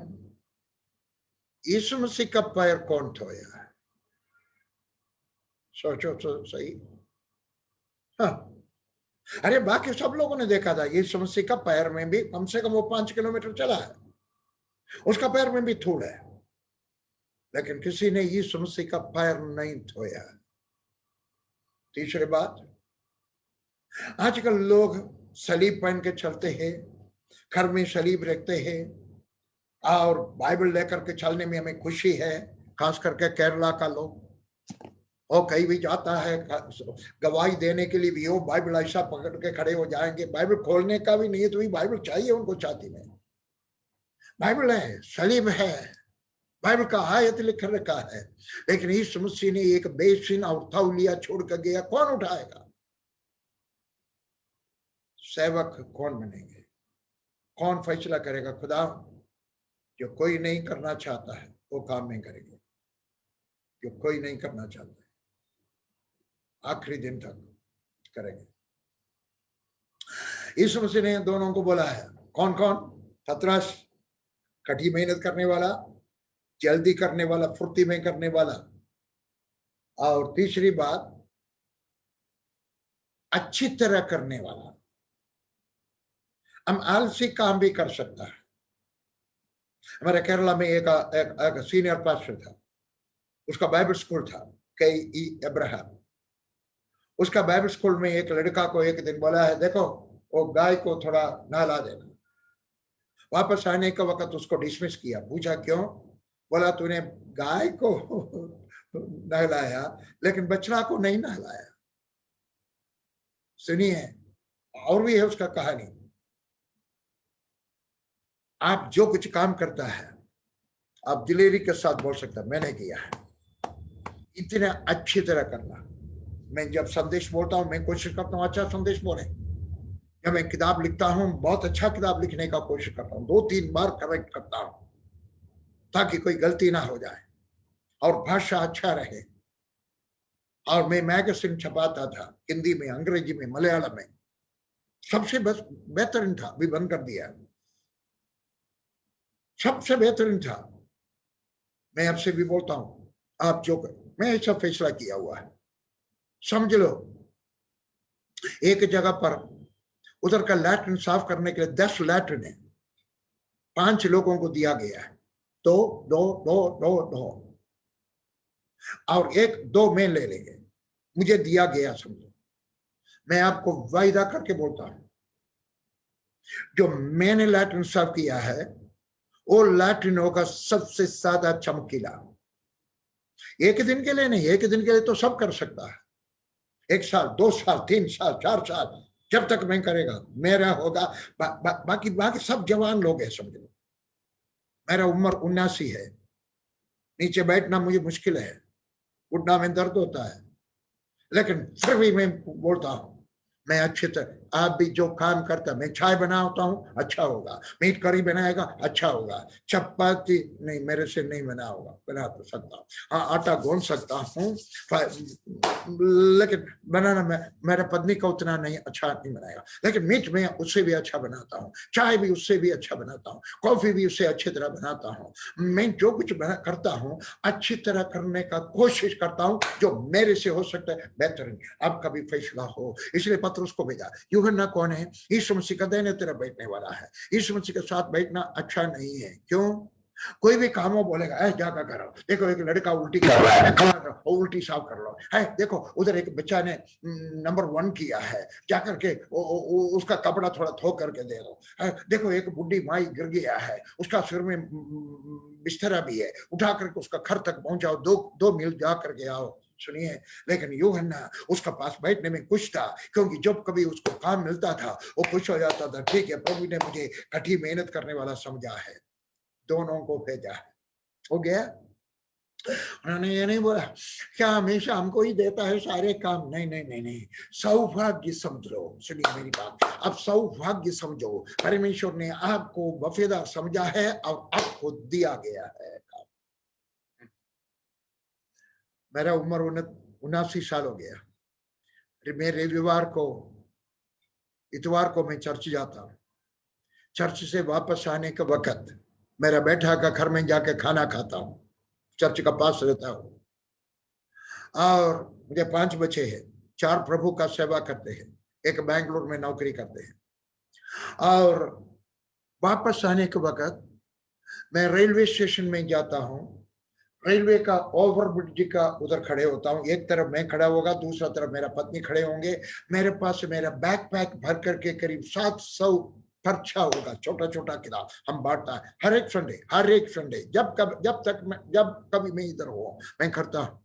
यीशु मसीह का पैर कौन धोया है? सोचो तो सही। हाँ, अरे बाकी सब लोगों ने देखा था, यीशु मसीह का पैर में भी कम से कम वो 5 किलोमीटर चला है, उसका पैर में भी धूल है, लेकिन किसी ने यीशु मसीह का पैर नहीं धोया। तीसरी बात, आजकल लोग सलीब पहन के चलते हैं, घर में सलीब रखते हैं और बाइबल लेकर के चलने में हमें खुशी है, खास करके केरला का लोग। और कहीं भी जाता है गवाही देने के लिए भी वो बाइबल ऐसा पकड़ के खड़े हो जाएंगे, बाइबल खोलने का भी नहीं है तो भी बाइबल चाहिए उनको छाती में। बाइबल है, सलीब है, बाइबल का आयत लिख रखा है, लेकिन यीशु मसीह ने एक बेसिन और तौलिया छोड़ कर गया, कौन उठाएगा? सेवक कौन बनेंगे? कौन फैसला करेगा? खुदा। जो कोई नहीं करना चाहता है वो काम नहीं करेंगे, जो कोई नहीं करना चाहता है आखिरी दिन तक करेंगे। यीशु मसीह ने दोनों को बोला है, कौन कौन? पतरस, कड़ी मेहनत करने वाला, जल्दी करने वाला, फुर्ती में करने वाला, और तीसरी बात अच्छी तरह करने वाला। हम आलसी काम भी कर सकता है। हमारे केरला में एक सीनियर पास्टर था, उसका बाइबल स्कूल था, के.ई. अब्राहम। उसका बाइबल स्कूल में एक लड़का को एक दिन बोला है, देखो वो गाय को थोड़ा नहला देना। वापस आने का वक्त उसको डिसमिस किया। पूछा क्यों? बोला तूने गाय को नहलाया लेकिन बछड़ा को नहीं नहलाया। सुनिए, और भी है उसका कहानी। आप जो कुछ काम करता है आप दिलेरी के साथ बोल सकते हैं, मैंने किया है, इतने अच्छी तरह करना। मैं जब संदेश बोलता हूं मैं कोशिश करता हूं अच्छा संदेश बोले। जब मैं किताब लिखता हूं बहुत अच्छा किताब लिखने का कोशिश करता हूं, 2-3 बार करेक्ट करता हूं ताकि कोई गलती ना हो जाए और भाषा अच्छा रहे। और मैं मैगजीन छपाता था, हिंदी में, अंग्रेजी में, मलयालम में, सबसे बस बेहतरीन था, अभी बंद कर दिया, सबसे बेहतरीन था। मैं आपसे भी बोलता हूं, आप जो मैं ऐसा फैसला किया हुआ है, समझ लो एक जगह पर उधर का लैट्रिन साफ करने के लिए 10 लैट्रिन है, 5 लोगों को दिया गया है, 2 2 2 2 2 और 1-2 में ले लेंगे, मुझे दिया गया। समझो, मैं आपको वायदा करके बोलता हूं, जो मैंने लैट्रिन साफ किया है वो लैट्रिन होगा सबसे ज्यादा चमकीला। एक दिन के लिए नहीं, एक दिन के लिए तो सब कर सकता है, 1 साल 2 साल 3 साल 4 साल जब तक मैं करेगा मेरा होगा। बाकी सब जवान लोग हैं, समझ लो। मेरा उम्र 79 है, नीचे बैठना मुझे मुश्किल है, घुटना में दर्द होता है, लेकिन फिर भी मैं बोलता हूं मैं अच्छी तरह आप भी जो काम करता, मैं चाय बनाता हूँ अच्छा होगा, मीट करी बनाएगा अच्छा होगा, चपाती नहीं मेरे से नहीं बना होगा, बना तो सकता हूँ, हाँ आटा गूंद सकता हूँ, लेकिन बनाना मैं मेरा पत्नी का उतना नहीं अच्छा नहीं बनाएगा, लेकिन मीट में उससे भी अच्छा बनाता हूँ, चाय भी उससे भी अच्छा बनाता हूँ, कॉफी भी उससे अच्छी तरह बनाता हूँ, मैं जो कुछ करता हूँ अच्छी तरह करने का कोशिश करता हूँ, जो मेरे से हो सकता है बेहतरीन आपका भी फैसला हो। इसलिए पत्रुस को भेजा। यूहन्ना कौन है? यीशु मसीह का दाहिने तरफ बैठने वाला है। यीशु मसीह के साथ बैठना अच्छा नहीं है। क्यों? कोई भी काम हो बोलेगा ऐ जाकर करो, देखो एक लड़का उल्टी कर रहा है, उल्टी साफ कर लो, है देखो उधर एक बच्चा ने नंबर 1 किया है, जाकर के उसका कपड़ा थोड़ा धो करके दे दो, है देखो एक बुढ़ी माई गिर गया है, उसका सिर में बिस्तरा भी है, उठा करके उसका घर तक पहुंचाओ, 2 मील जा करके आओ। सुनिए, लेकिन यूहन्ना उसका पास बैठने में कुछ था, क्योंकि जब कभी उसको काम मिलता था वो खुश हो जाता था, ठीक है प्रभु ने मुझे कठी मेहनत करने वाला समझा है, दोनों को भेजा है, हो गया। उन्होंने ये नहीं बोला क्या हमेशा हमको ही देता है सारे काम, नहीं नहीं नहीं नहीं, सौभाग्य समझो। सुनिए मेरी बात, अब सौभाग्य समझो, परमेश्वर ने आपको वफादार समझा है और आपको दिया गया है काम। मेरा उम्र 79 साल हो गया, मैं रविवार को इतवार को मैं चर्च जाता हूँ, चर्च से वापस आने के वक्त मेरा बैठा का घर में जाके खाना खाता हूँ, चर्च का पास रहता हूँ, और मुझे 5 बच्चे हैं, 4 प्रभु का सेवा करते हैं, एक बेंगलुरु में नौकरी करते हैं, और वापस आने के वक्त मैं रेलवे स्टेशन में जाता हूँ, रेलवे का ओवरब्रिज का उधर खड़े होता हूँ, एक तरफ मैं खड़ा होगा, दूसरा तरफ मेरा पत्नी खड़े होंगे, मेरे पास मेरा बैकपैक भर करके करीब 700 पर्चा होगा, छोटा छोटा किताब हम बांटता है हर एक संडे, जब कभी मैं इधर हो मैं करता हूँ।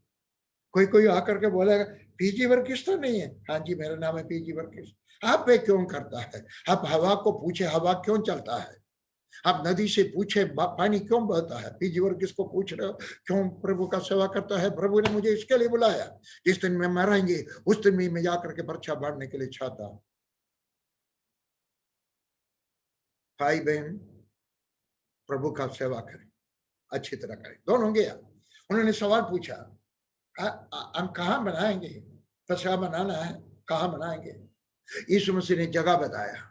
कोई आकर के बोलेगा पीजी वर्गीस तो नहीं है, हाँ जी मेरा नाम है पीजी वर्गीस। आप पे क्यों करता है? आप हवा को पूछे हवा क्यों चलता है? आप नदी से पूछे पानी क्यों बहता है? पीजी वर्गीस को पूछ रहे हो क्यों प्रभु का सेवा करता है? प्रभु ने मुझे इसके लिए बुलाया, जिस दिन में मरेंगे उस दिन में मैं जाकर के पर्चा बांटने के लिए चाहता हूँ। भाई बहन प्रभु का सेवा करें, अच्छी तरह करें, दोनों गया। उन्होंने सवाल पूछा हम कहाँ बनाएंगे? पर्चा बनाना है, कहाँ बनाएंगे? यीशु मसीह ने जगह बताया।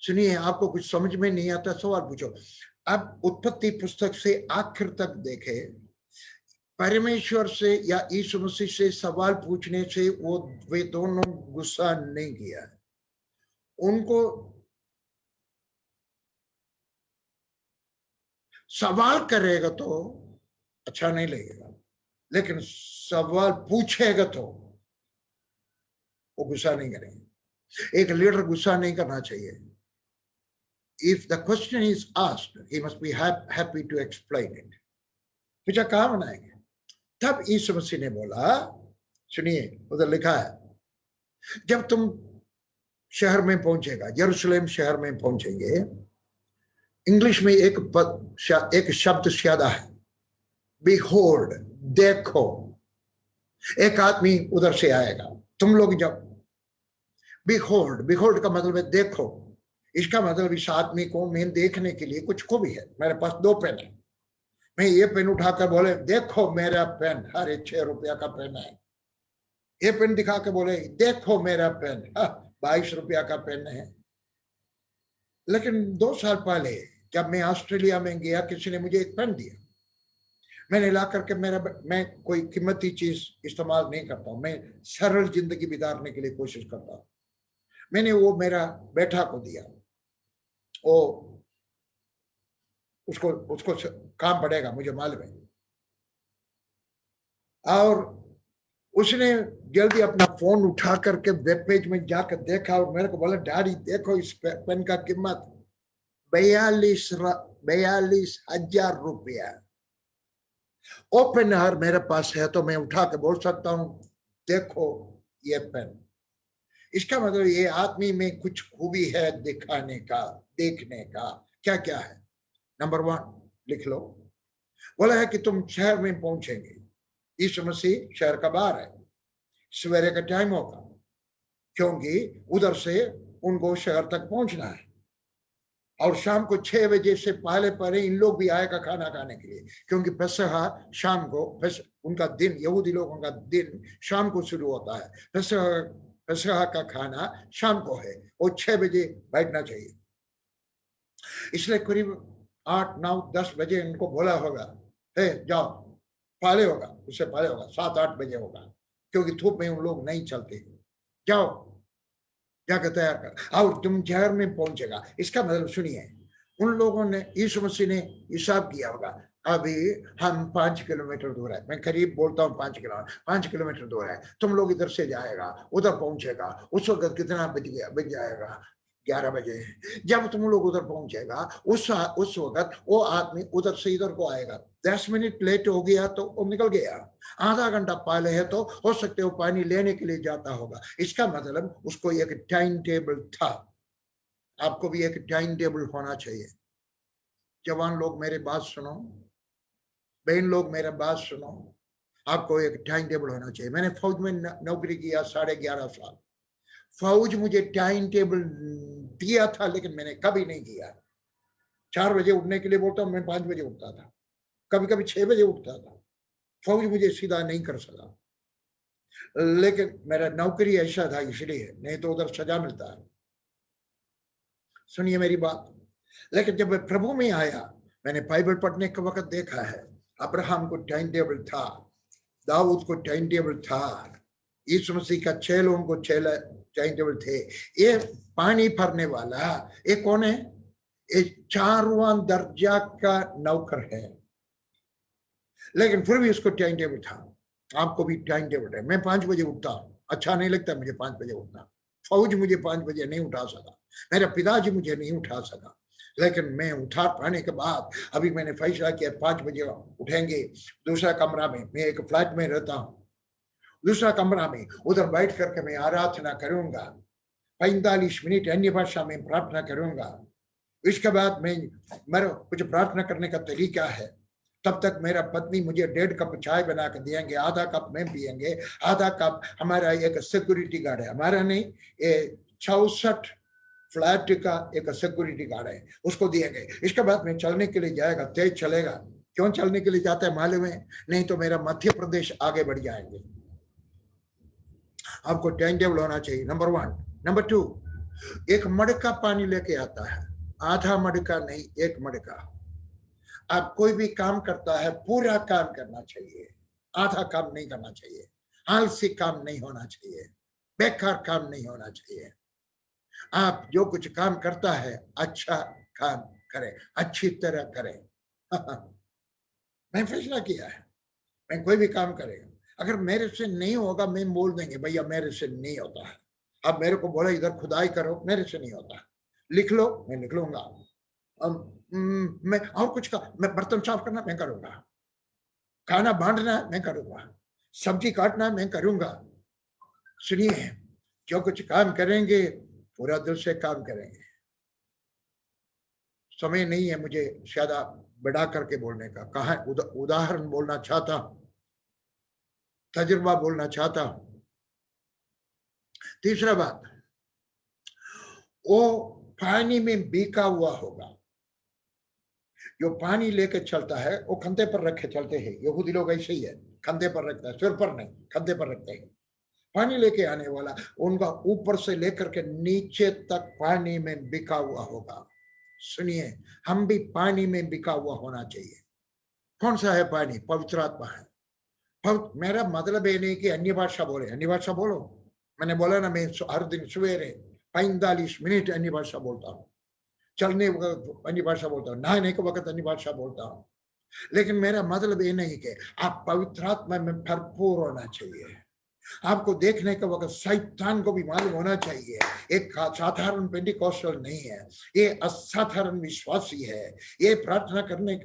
सुनिए, आपको कुछ समझ में नहीं आता सवाल पूछो। अब उत्पत्ति पुस्तक से आखिर तक देखे, परमेश्वर से या यीशु मसीह से सवाल पूछने से वे दोनों गुस्सा नहीं किया, उनको सवाल करेगा तो अच्छा नहीं लगेगा, लेकिन सवाल पूछेगा तो वो गुस्सा नहीं करेंगे। एक लीडर गुस्सा नहीं करना चाहिए। If the question is asked, he must be happy to explain it. पूछा कहाँ बनाएंगे? तब यीशु मसीह ने बोला, सुनिए उधर लिखा है, जब तुम शहर में पहुंचेगा, यरूशलेम शहर में पहुंचेंगे, इंग्लिश में एक शब्द ज्यादा है, behold, देखो। एक आदमी उधर से आएगा, तुम लोग जब behold का मतलब है देखो, इसका मतलब इस आदमी को मैं देखने के लिए कुछ खूबी है। मेरे पास 2 पेन है, मैं ये पेन उठाकर बोले देखो मेरा पेन, अरे 6 रुपया का पेन है। ये पेन दिखा के बोले देखो मेरा पेन, 22 रुपया का पेन है। लेकिन 2 साल पहले जब मैं ऑस्ट्रेलिया में गया, किसी ने मुझे एक पेन दिया, मैंने ला करके मैं कोई कीमती चीज इस्तेमाल नहीं करता हूँ, मैं सरल जिंदगी बिताने के लिए कोशिश करता हूँ। मैंने वो मेरा बेटा को दिया, वो उसको काम पड़ेगा, मुझे मालूम है। और उसने जल्दी अपना फोन उठा करके वेब पेज में जाकर देखा और मेरे को बोला डैडी देखो इस पेन का कीमत 42,000 रुपया। ओपन हर मेरे पास है तो मैं उठा के बोल सकता हूं देखो ये पेन। इसका मतलब ये आदमी में कुछ खूबी है दिखाने का, देखने का। क्या क्या है? नंबर 1 लिख लो, बोला है कि तुम शहर में पहुंचेंगे। यीशु मसीह शहर का बाहर है, सवेरे का टाइम होगा, क्योंकि उधर से उनको शहर तक पहुंचना है और शाम को 6 बजे से पहले पहले इन लोग भी आएगा खाना खाने के लिए, क्योंकि फसह शाम को, उनका दिन, यहूदी लोगों का दिन शाम को शुरू होता है। फसह का खाना शाम को है, वो 6 बजे बैठना चाहिए। इसलिए करीब 8, 9, 10 बजे इनको बोला होगा, हे जाओ, पहले होगा, उससे पहले होगा, 7, 8 बजे होगा, क्योंकि धूप में उन लोग नहीं चलते। जाओ, जाकर तैयार कर और तुम शहर में पहुंचेगा। इसका मतलब सुनिए, उन लोगों ने, यीशु मसीह ने हिसाब किया होगा, अभी हम 5 किलोमीटर दूर है, मैं करीब बोलता हूँ 5 किलोमीटर दूर है, तुम लोग इधर से जाएगा, उधर पहुंचेगा, उस वक्त कितना बज जाएगा, 11 बजे। जब तुम लोग उधर पहुंचेगा, उस वक्त वो आदमी उधर से इधर को आएगा। 10 मिनट लेट हो गया तो वो निकल गया, आधा घंटा पहले है तो हो सकते हो पानी लेने के लिए जाता होगा। इसका मतलब उसको एक टाइम टेबल था। आपको भी एक टाइम टेबल होना चाहिए। जवान लोग मेरे बात सुनो, बहन लोग मेरा बात सुनो, आपको एक टाइम टेबल होना चाहिए। मैंने फौज में नौकरी किया 11.5 साल। फौज मुझे टाइम टेबल दिया था, लेकिन मैंने कभी नहीं किया। 4 बजे उठने के लिए बोलता हूँ, मैं 5 बजे उठता था, कभी कभी 6 बजे उठता था। फौज मुझे सीधा नहीं कर सका, लेकिन मेरा नौकरी ऐसा था इसलिए, नहीं तो उधर सजा मिलता है। सुनिए मेरी बात। लेकिन जब मैं प्रभु में आया, मैंने बाइबल पढ़ने के वक्त देखा है, अब्राहम को टाइम टेबल था, दाऊद को टाइम टेबल था, यीशु मसीह का 6 लोगों को 6 टाइम टेबल थे। ये पानी भरने वाला ये कौन है? ये 4वां दर्जा का नौकर है, लेकिन फिर भी उसको टाइम टेबल था। आपको भी टाइम टेबल है। मैं 5 बजे उठता, अच्छा नहीं लगता मुझे 5 बजे उठना। फौज मुझे 5 बजे नहीं उठा सका, मेरा पिताजी मुझे नहीं उठा सका, लेकिन मैं उठा पाने के बाद अभी मैंने फैसला किया 5 बजे उठेंगे। दूसरा कमरा में, मैं एक फ्लैट में रहता हूँ, दूसरा कमरा में उधर बैठ करके मैं आराधना करूंगा, 45 मिनट अन्य भाषा में प्रार्थना करूंगा। इसके बाद मेरा कुछ प्रार्थना करने का तरीका है, तब तक मेरा पत्नी मुझे 1.5 कप चाय बना कर देंगे, आधा कप में पियेंगे, आधा कप हमारा एक सिक्योरिटी गार्ड है, हमारा नहीं, ये 64 फ्लैट का एक सिक्योरिटी गार्ड है, उसको दिएंगे। इसके बाद मैं चलने के लिए जाएगा, तेज चलेगा। क्यों चलने के लिए जाता है मालूम है? नहीं तो मेरा मध्य प्रदेश आगे बढ़ जाएंगे। आपको टाइम टेबल होना चाहिए, नंबर 1। नंबर 2, एक मटका पानी लेके आता है, आधा मटका नहीं, एक मटका। आप कोई भी काम करता है पूरा काम करना चाहिए, आधा काम नहीं करना चाहिए, आलसी काम नहीं होना चाहिए, बेकार काम नहीं होना चाहिए। आप जो कुछ काम करता है अच्छा काम करें, अच्छी तरह करें। मैं फैसला किया है, मैं कोई भी काम करेगा, अगर मेरे से नहीं होगा मैं बोल देंगे भैया मेरे से नहीं होता है। अब मेरे को बोला इधर खुदाई करो, मेरे से नहीं होता, लिख लो, मैं लिख लूंगा। मैं और कुछ का, मैं बर्तन साफ करना मैं करूंगा, खाना बांटना मैं करूंगा, सब्जी काटना मैं करूंगा। सुनिए, जो कुछ काम करेंगे पूरा दिल से काम करेंगे। समय नहीं है मुझे ज्यादा बढ़ा करके बोलने का, कहा उदाहरण बोलना चाहता हूं, तजुर्बा बोलना चाहता हूं। तीसरा बात, वो पानी में बीका हुआ होगा। जो पानी लेकर चलता है वो कंधे पर रखे चलते हैं, यहूदी लोग ऐसे ही है, कंधे पर रखता है, सिर पर नहीं, कंधे पर रखते हैं। पानी लेके आने वाला उनका ऊपर से लेकर के नीचे तक पानी में बिका हुआ होगा। सुनिए, हम भी पानी में बिका हुआ होना चाहिए। कौन सा है पानी? पवित्र आत्मा है। मेरा मतलब ये नहीं कि अन्य भाषा बोले, अन्य भाषा बोलो। मैंने बोला ना, मैं हर दिन सवेरे 45 मिनट अन्य भाषा बोलता हूँ, चलने वक्त अन्य भाषा बोलता हूँ, नहाने के वक्त अन्य भाषा बोलता हूँ। लेकिन मेरा मतलब ये नहीं कि आप पवित्र आत्मा में भरपूर होना चाहिए। आपको देखने के वक्त शैतान को भी मालूम होना चाहिए एक साधारण पेंटिकॉस्टल नहीं है, ये असाधारण विश्वासी है। ये प्रार्थना करने,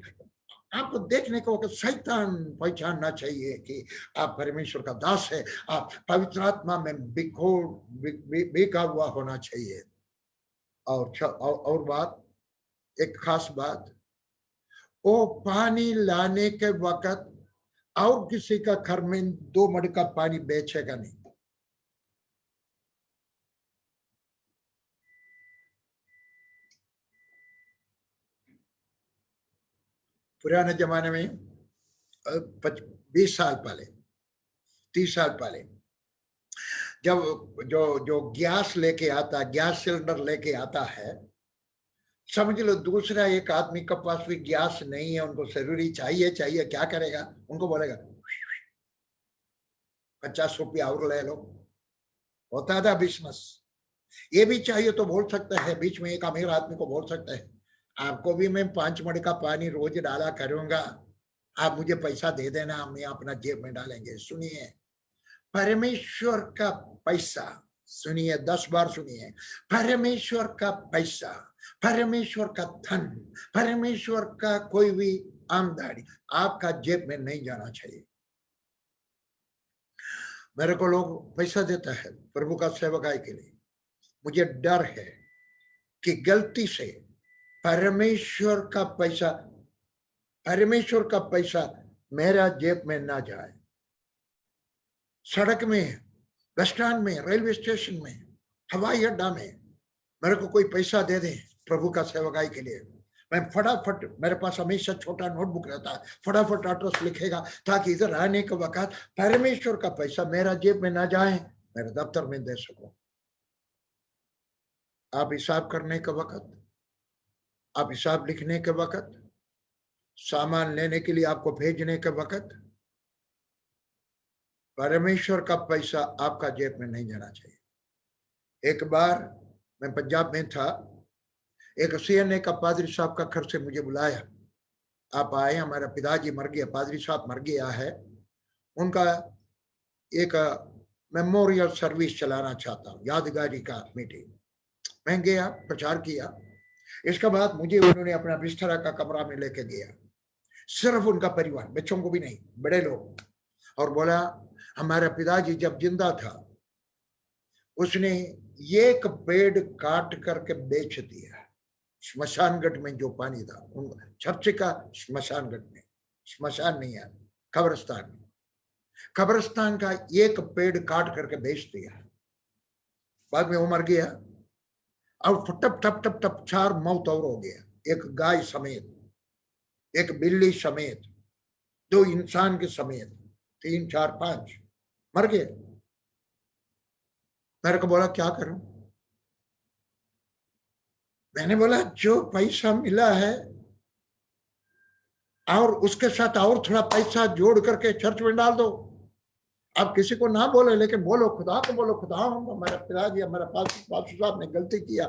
आपको देखने के वक्त शैतान पहचानना चाहिए कि आप परमेश्वर का दास है, आप पवित्र आत्मा में बिका हुआ होना चाहिए। और बात, एक खास बात, वो पानी लाने के वक्त और किसी का घर में 2 मटका पानी बेचेगा नहीं। पुराने जमाने में 20 साल पहले, 30 साल पहले, जब जो जो गैस लेके आता, गैस सिलेंडर लेके आता है, समझ लो दूसरा एक आदमी के पास भी गैस नहीं है, उनको जरूरी चाहिए, क्या करेगा? उनको बोलेगा 50 रुपया और ले लो। होता था बिजनेस। ये भी चाहिए तो बोल सकता है, बीच में एक अमीर आदमी को बोल सकता है, आपको भी मैं 5 मण का पानी रोज डाला करूंगा, आप मुझे पैसा दे देना, हम अपना जेब में डालेंगे। सुनिए, परमेश्वर का पैसा, सुनिए 10 बार सुनिए, परमेश्वर का पैसा, परमेश्वर का धन, परमेश्वर का कोई भी आमदनी आपका जेब में नहीं जाना चाहिए। मेरे को लोग पैसा देता है प्रभु का सेवकाई के लिए, मुझे डर है कि गलती से परमेश्वर का पैसा मेरा जेब में ना जाए। सड़क में, बस स्टैंड में, रेलवे स्टेशन में, हवाई अड्डा में मेरे को कोई पैसा दे दे प्रभु का सेवकाई के लिए, मैं फटाफट, मेरे पास हमेशा छोटा नोटबुक रहता है, फटाफट एड्रेस लिखेगा ताकि इधर आने के वक्त परमेश्वर का पैसा मेरा जेब में ना जाए, मेरे दफ्तर में दे सकूं। आप हिसाब करने के वक्त, आप हिसाब लिखने के वक्त, सामान लेने के लिए आपको भेजने के वक्त, परमेश्वर का पैसा आपका जेब में नहीं जाना चाहिए। एक बार मैं पंजाब में था, एक सीएनए का पादरी साहब का घर से मुझे बुलाया, आप आए, हमारा पिताजी मर गया, पादरी साहब मर गया है, उनका एक मेमोरियल सर्विस चलाना चाहता हूँ, यादगारी का मीटिंग। मैं गया, प्रचार किया। इसके बाद मुझे उन्होंने अपना बिस्तरा का कमरा में लेके गया, सिर्फ उनका परिवार, बच्चों को भी नहीं, बड़े लोग, और बोला हमारा पिताजी जब जिंदा था उसने एक पेड़ काट करके बेच दिया श्मशान घाट में, जो पानी था चर्च का श्मशान घाट में, श्मशान नहीं है, कब्रिस्तान में, कब्रिस्तान का एक पेड़ काट करके बेच दिया। बाद में वो मर गया और टप टप टप टप 4 मौत और हो गया, एक गाय समेत, एक बिल्ली समेत, 2 इंसान के समेत, 3 4 5 मर गए। मेरे को बोला क्या करूं? मैंने बोला जो पैसा मिला है और उसके साथ और थोड़ा पैसा जोड़ करके चर्च में डाल दो। आप किसी को ना बोले, लेकिन बोलो खुदा को, बोलो खुदा मेरा पिताजी, हमारा पास्टर साहब ने गलती किया।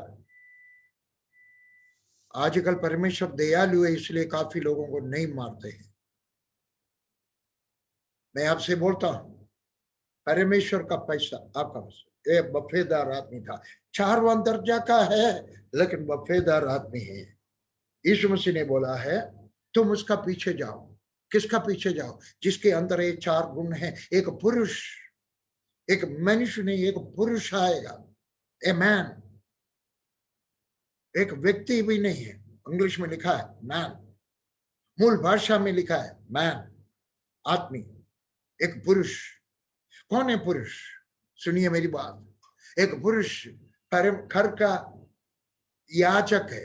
आजकल परमेश्वर दयालु है, इसलिए काफी लोगों को नहीं मारते हैं। मैं आपसे बोलता हूं, परमेश्वर का पैसा आपका पैसा। ये वफेदार आदमी था, 4वां दर्जा का है लेकिन वफेदार आदमी है। यीशु मसीह ने बोला है तुम उसका पीछे जाओ। किसका पीछे जाओ? जिसके अंदर ये 4 गुण हैं। एक पुरुष, एक मनुष्य नहीं, एक पुरुष आएगा, ए मैन, एक व्यक्ति भी नहीं है। इंग्लिश में लिखा है मैन, मूल भाषा में लिखा है मैन, आदमी, एक पुरुष। कौन है पुरुष? सुनिए मेरी बात, एक पुरुष घर का याचक है।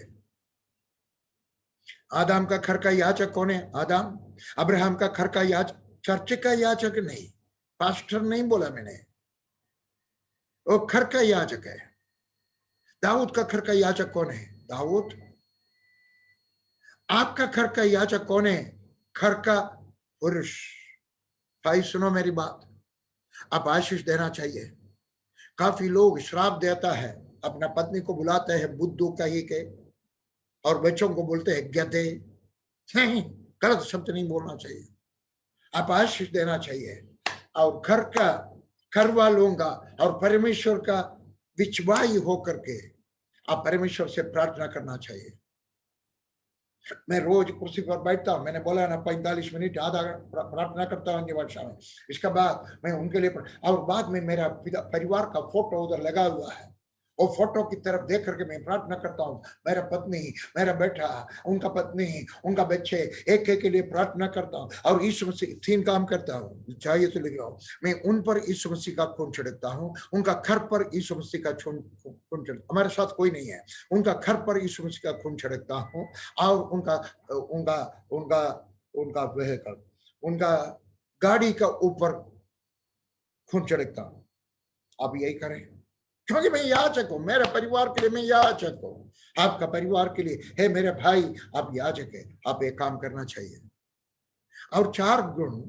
आदम का घर का याचक कौन है? आदम। अब्राहम का घर का याचक, चर्च का याचक नहीं, पास्टर नहीं बोला मैंने, वो घर का याचक है। दाऊद का घर का याचक कौन है? दाऊद। आपका घर का याचक कौन है? घर का पुरुष। भाई सुनो मेरी बात, आप आशीष देना चाहिए। काफी लोग श्राप देता है, अपना पत्नी को बुलाते हैं बुद्धू कही के, और बच्चों को बोलते हैं गधे। नहीं, गलत शब्द नहीं बोलना चाहिए, आप आशीष देना चाहिए। और घर वालों का और परमेश्वर का विश्वासी होकर के आप परमेश्वर से प्रार्थना करना चाहिए। मैं रोज कुर्सी पर बैठता हूं, मैंने बोला ना 45 मिनट आधा प्रार्थना करता हूँ भाषा में। इसके बाद मैं उनके लिए और बाद में मेरा परिवार का फोटो उधर लगा हुआ है, वो फोटो की तरफ देख करके मैं प्रार्थना करता हूँ, मेरा पत्नी, मेरा बेटा, उनका पत्नी, उनका बच्चे, एक एक के लिए प्रार्थना करता हूँ और यीशु मसीह 3 काम करता हूँ, चाहिए तो लिख रहा हूँ। मैं उन पर यीशु मसीह का खून छिड़कता हूँ, उनका घर पर यीशु मसीह का खून छिड़कता, हमारे साथ कोई नहीं है, उनका घर पर यीशु मसीह का खून छिड़कता हूँ और उनका उनका उनका उनका व्हीकल, उनका गाड़ी का ऊपर खून छिड़कता हूँ। आप यही करें, क्योंकि मैं याचक हूं, मेरे परिवार के लिए मैं याचक हूं, आपका परिवार के लिए है मेरे भाई, आप याचक है, आप एक काम करना चाहिए। और 4 गुण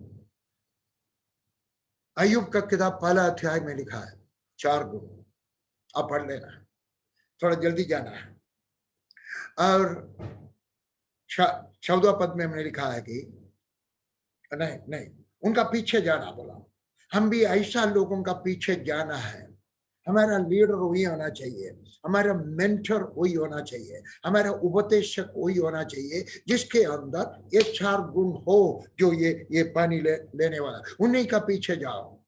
अय्यूब का किताब पहला अध्याय में लिखा है, 4 गुण आप पढ़ लेना, थोड़ा जल्दी जाना है। और 14 पद में हमने लिखा है कि नहीं नहीं, उनका पीछे जाना बोला, हम भी ऐसा लोगों का पीछे जाना है। हमारा लीडर वही होना चाहिए, हमारा मेंटर वही होना चाहिए, हमारा उपदेशक वही होना चाहिए जिसके अंदर ये 4 गुण हो, जो ये पानी लेने वाला, उन्हीं का पीछे जाओ।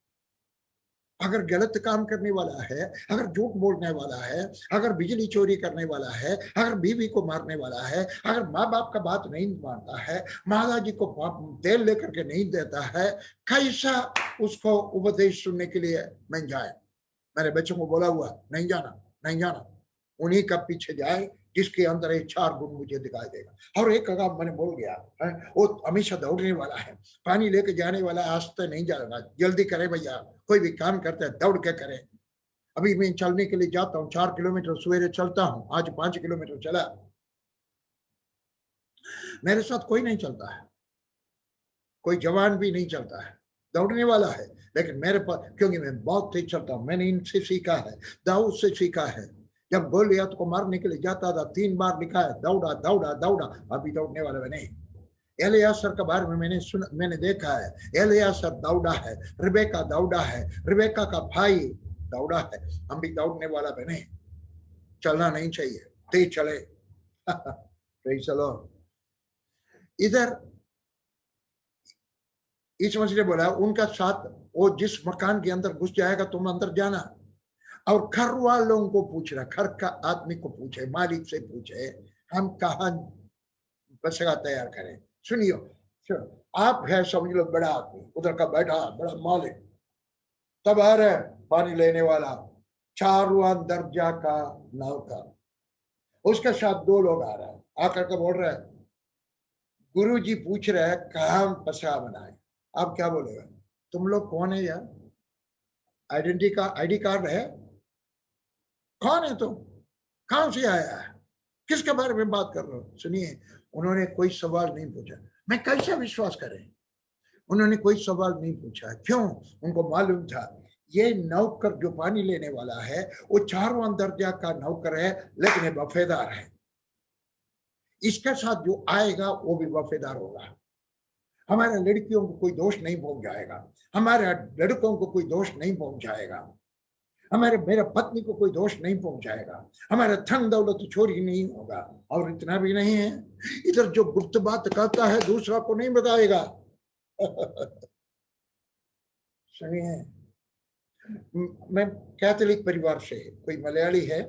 अगर गलत काम करने वाला है, अगर झूठ बोलने वाला है, अगर बिजली चोरी करने वाला है, अगर बीवी को मारने वाला है, अगर माँ बाप का बात नहीं मानता है, माता जी को तेल लेकर के नहीं देता है, कैसा उसको उपदेश सुनने के लिए मैं जाए? मैंने बच्चों को बोला हुआ, नहीं जाना, नहीं जाना, उन्हीं का पीछे जाए जिसके अंदर ये 4 गुण मुझे दिखाई देगा। और एक काम मैंने बोल गया है, वो हमेशा दौड़ने वाला है, पानी लेके जाने वाला, आस्ते नहीं जाना, जल्दी करे भैया, कोई भी काम करते हैं दौड़ के करे। अभी मैं चलने के लिए जाता हूँ, 4 किलोमीटर सवेरे चलता हूँ, आज 5 किलोमीटर चला, मेरे साथ कोई नहीं चलता है, कोई जवान भी नहीं चलता है, दौड़ने वाला है, लेकिन मेरे पास, क्योंकि मैं बहुत तेज चलता हूं, मैंने इनसे सीखा है, दाऊद से सीखा है। जब गोलियत को मारने के लिए जाता था, 3 बार लिखा है, दौड़ा दौड़ा दौड़ा, अभी दौड़ने वाला मैं नहीं। एलियासर के बारे में मैंने देखा है, एलियासर दौड़ा है, रिबेका दौड़ा है, रिबेका का भाई दौड़ा है, हम भी दौड़ने वाला बने, चलना नहीं चाहिए, तेज चले। चलो इधर यीशु मसीह ने बोला, उनका साथ, वो जिस मकान के अंदर घुस जाएगा तुम अंदर जाना, और घर वालों को पूछ रहा, घर का आदमी को पूछे, मालिक से पूछे, हम कहा बसगा तैयार करें। सुनियो, आप है समझ लो बड़ा आदमी, उधर का बैठा बड़ा मालिक, तब आ रहा है पानी लेने वाला 4वां दर्जा का नौकर, उसके साथ 2 लोग आ रहा है, आकर के बोल रहा है, गुरु जी पूछ रहे हैं कहाँ बसगा बनाए। आप क्या बोलेगा? तुम लोग कौन है यार? आईडी कार्ड है? कौन है तुम? कहां से आया है? किसके बारे में बात कर रहे हो? सुनिए, उन्होंने कोई सवाल नहीं पूछा, मैं कैसे विश्वास करें? उन्होंने कोई सवाल नहीं पूछा, क्यों? उनको मालूम था ये नौकर जो पानी लेने वाला है वो 4वां दर्जा का नौकर है, लेकिन ये वफादार है, इसके साथ जो आएगा वो भी वफादार होगा। हमारे लड़कियों को कोई दोष नहीं पहुंचाएगा, हमारे लड़कों को कोई दोष नहीं पहुंचाएगा, हमारे मेरे पत्नी को कोई दोष नहीं पहुंचाएगा, हमारा धन दौलत चोरी नहीं होगा। और इतना भी नहीं है, इधर जो गुप्त बात कहता है दूसरा को नहीं बताएगा। सुनिए, मैं कैथोलिक परिवार से, कोई मलयाली है,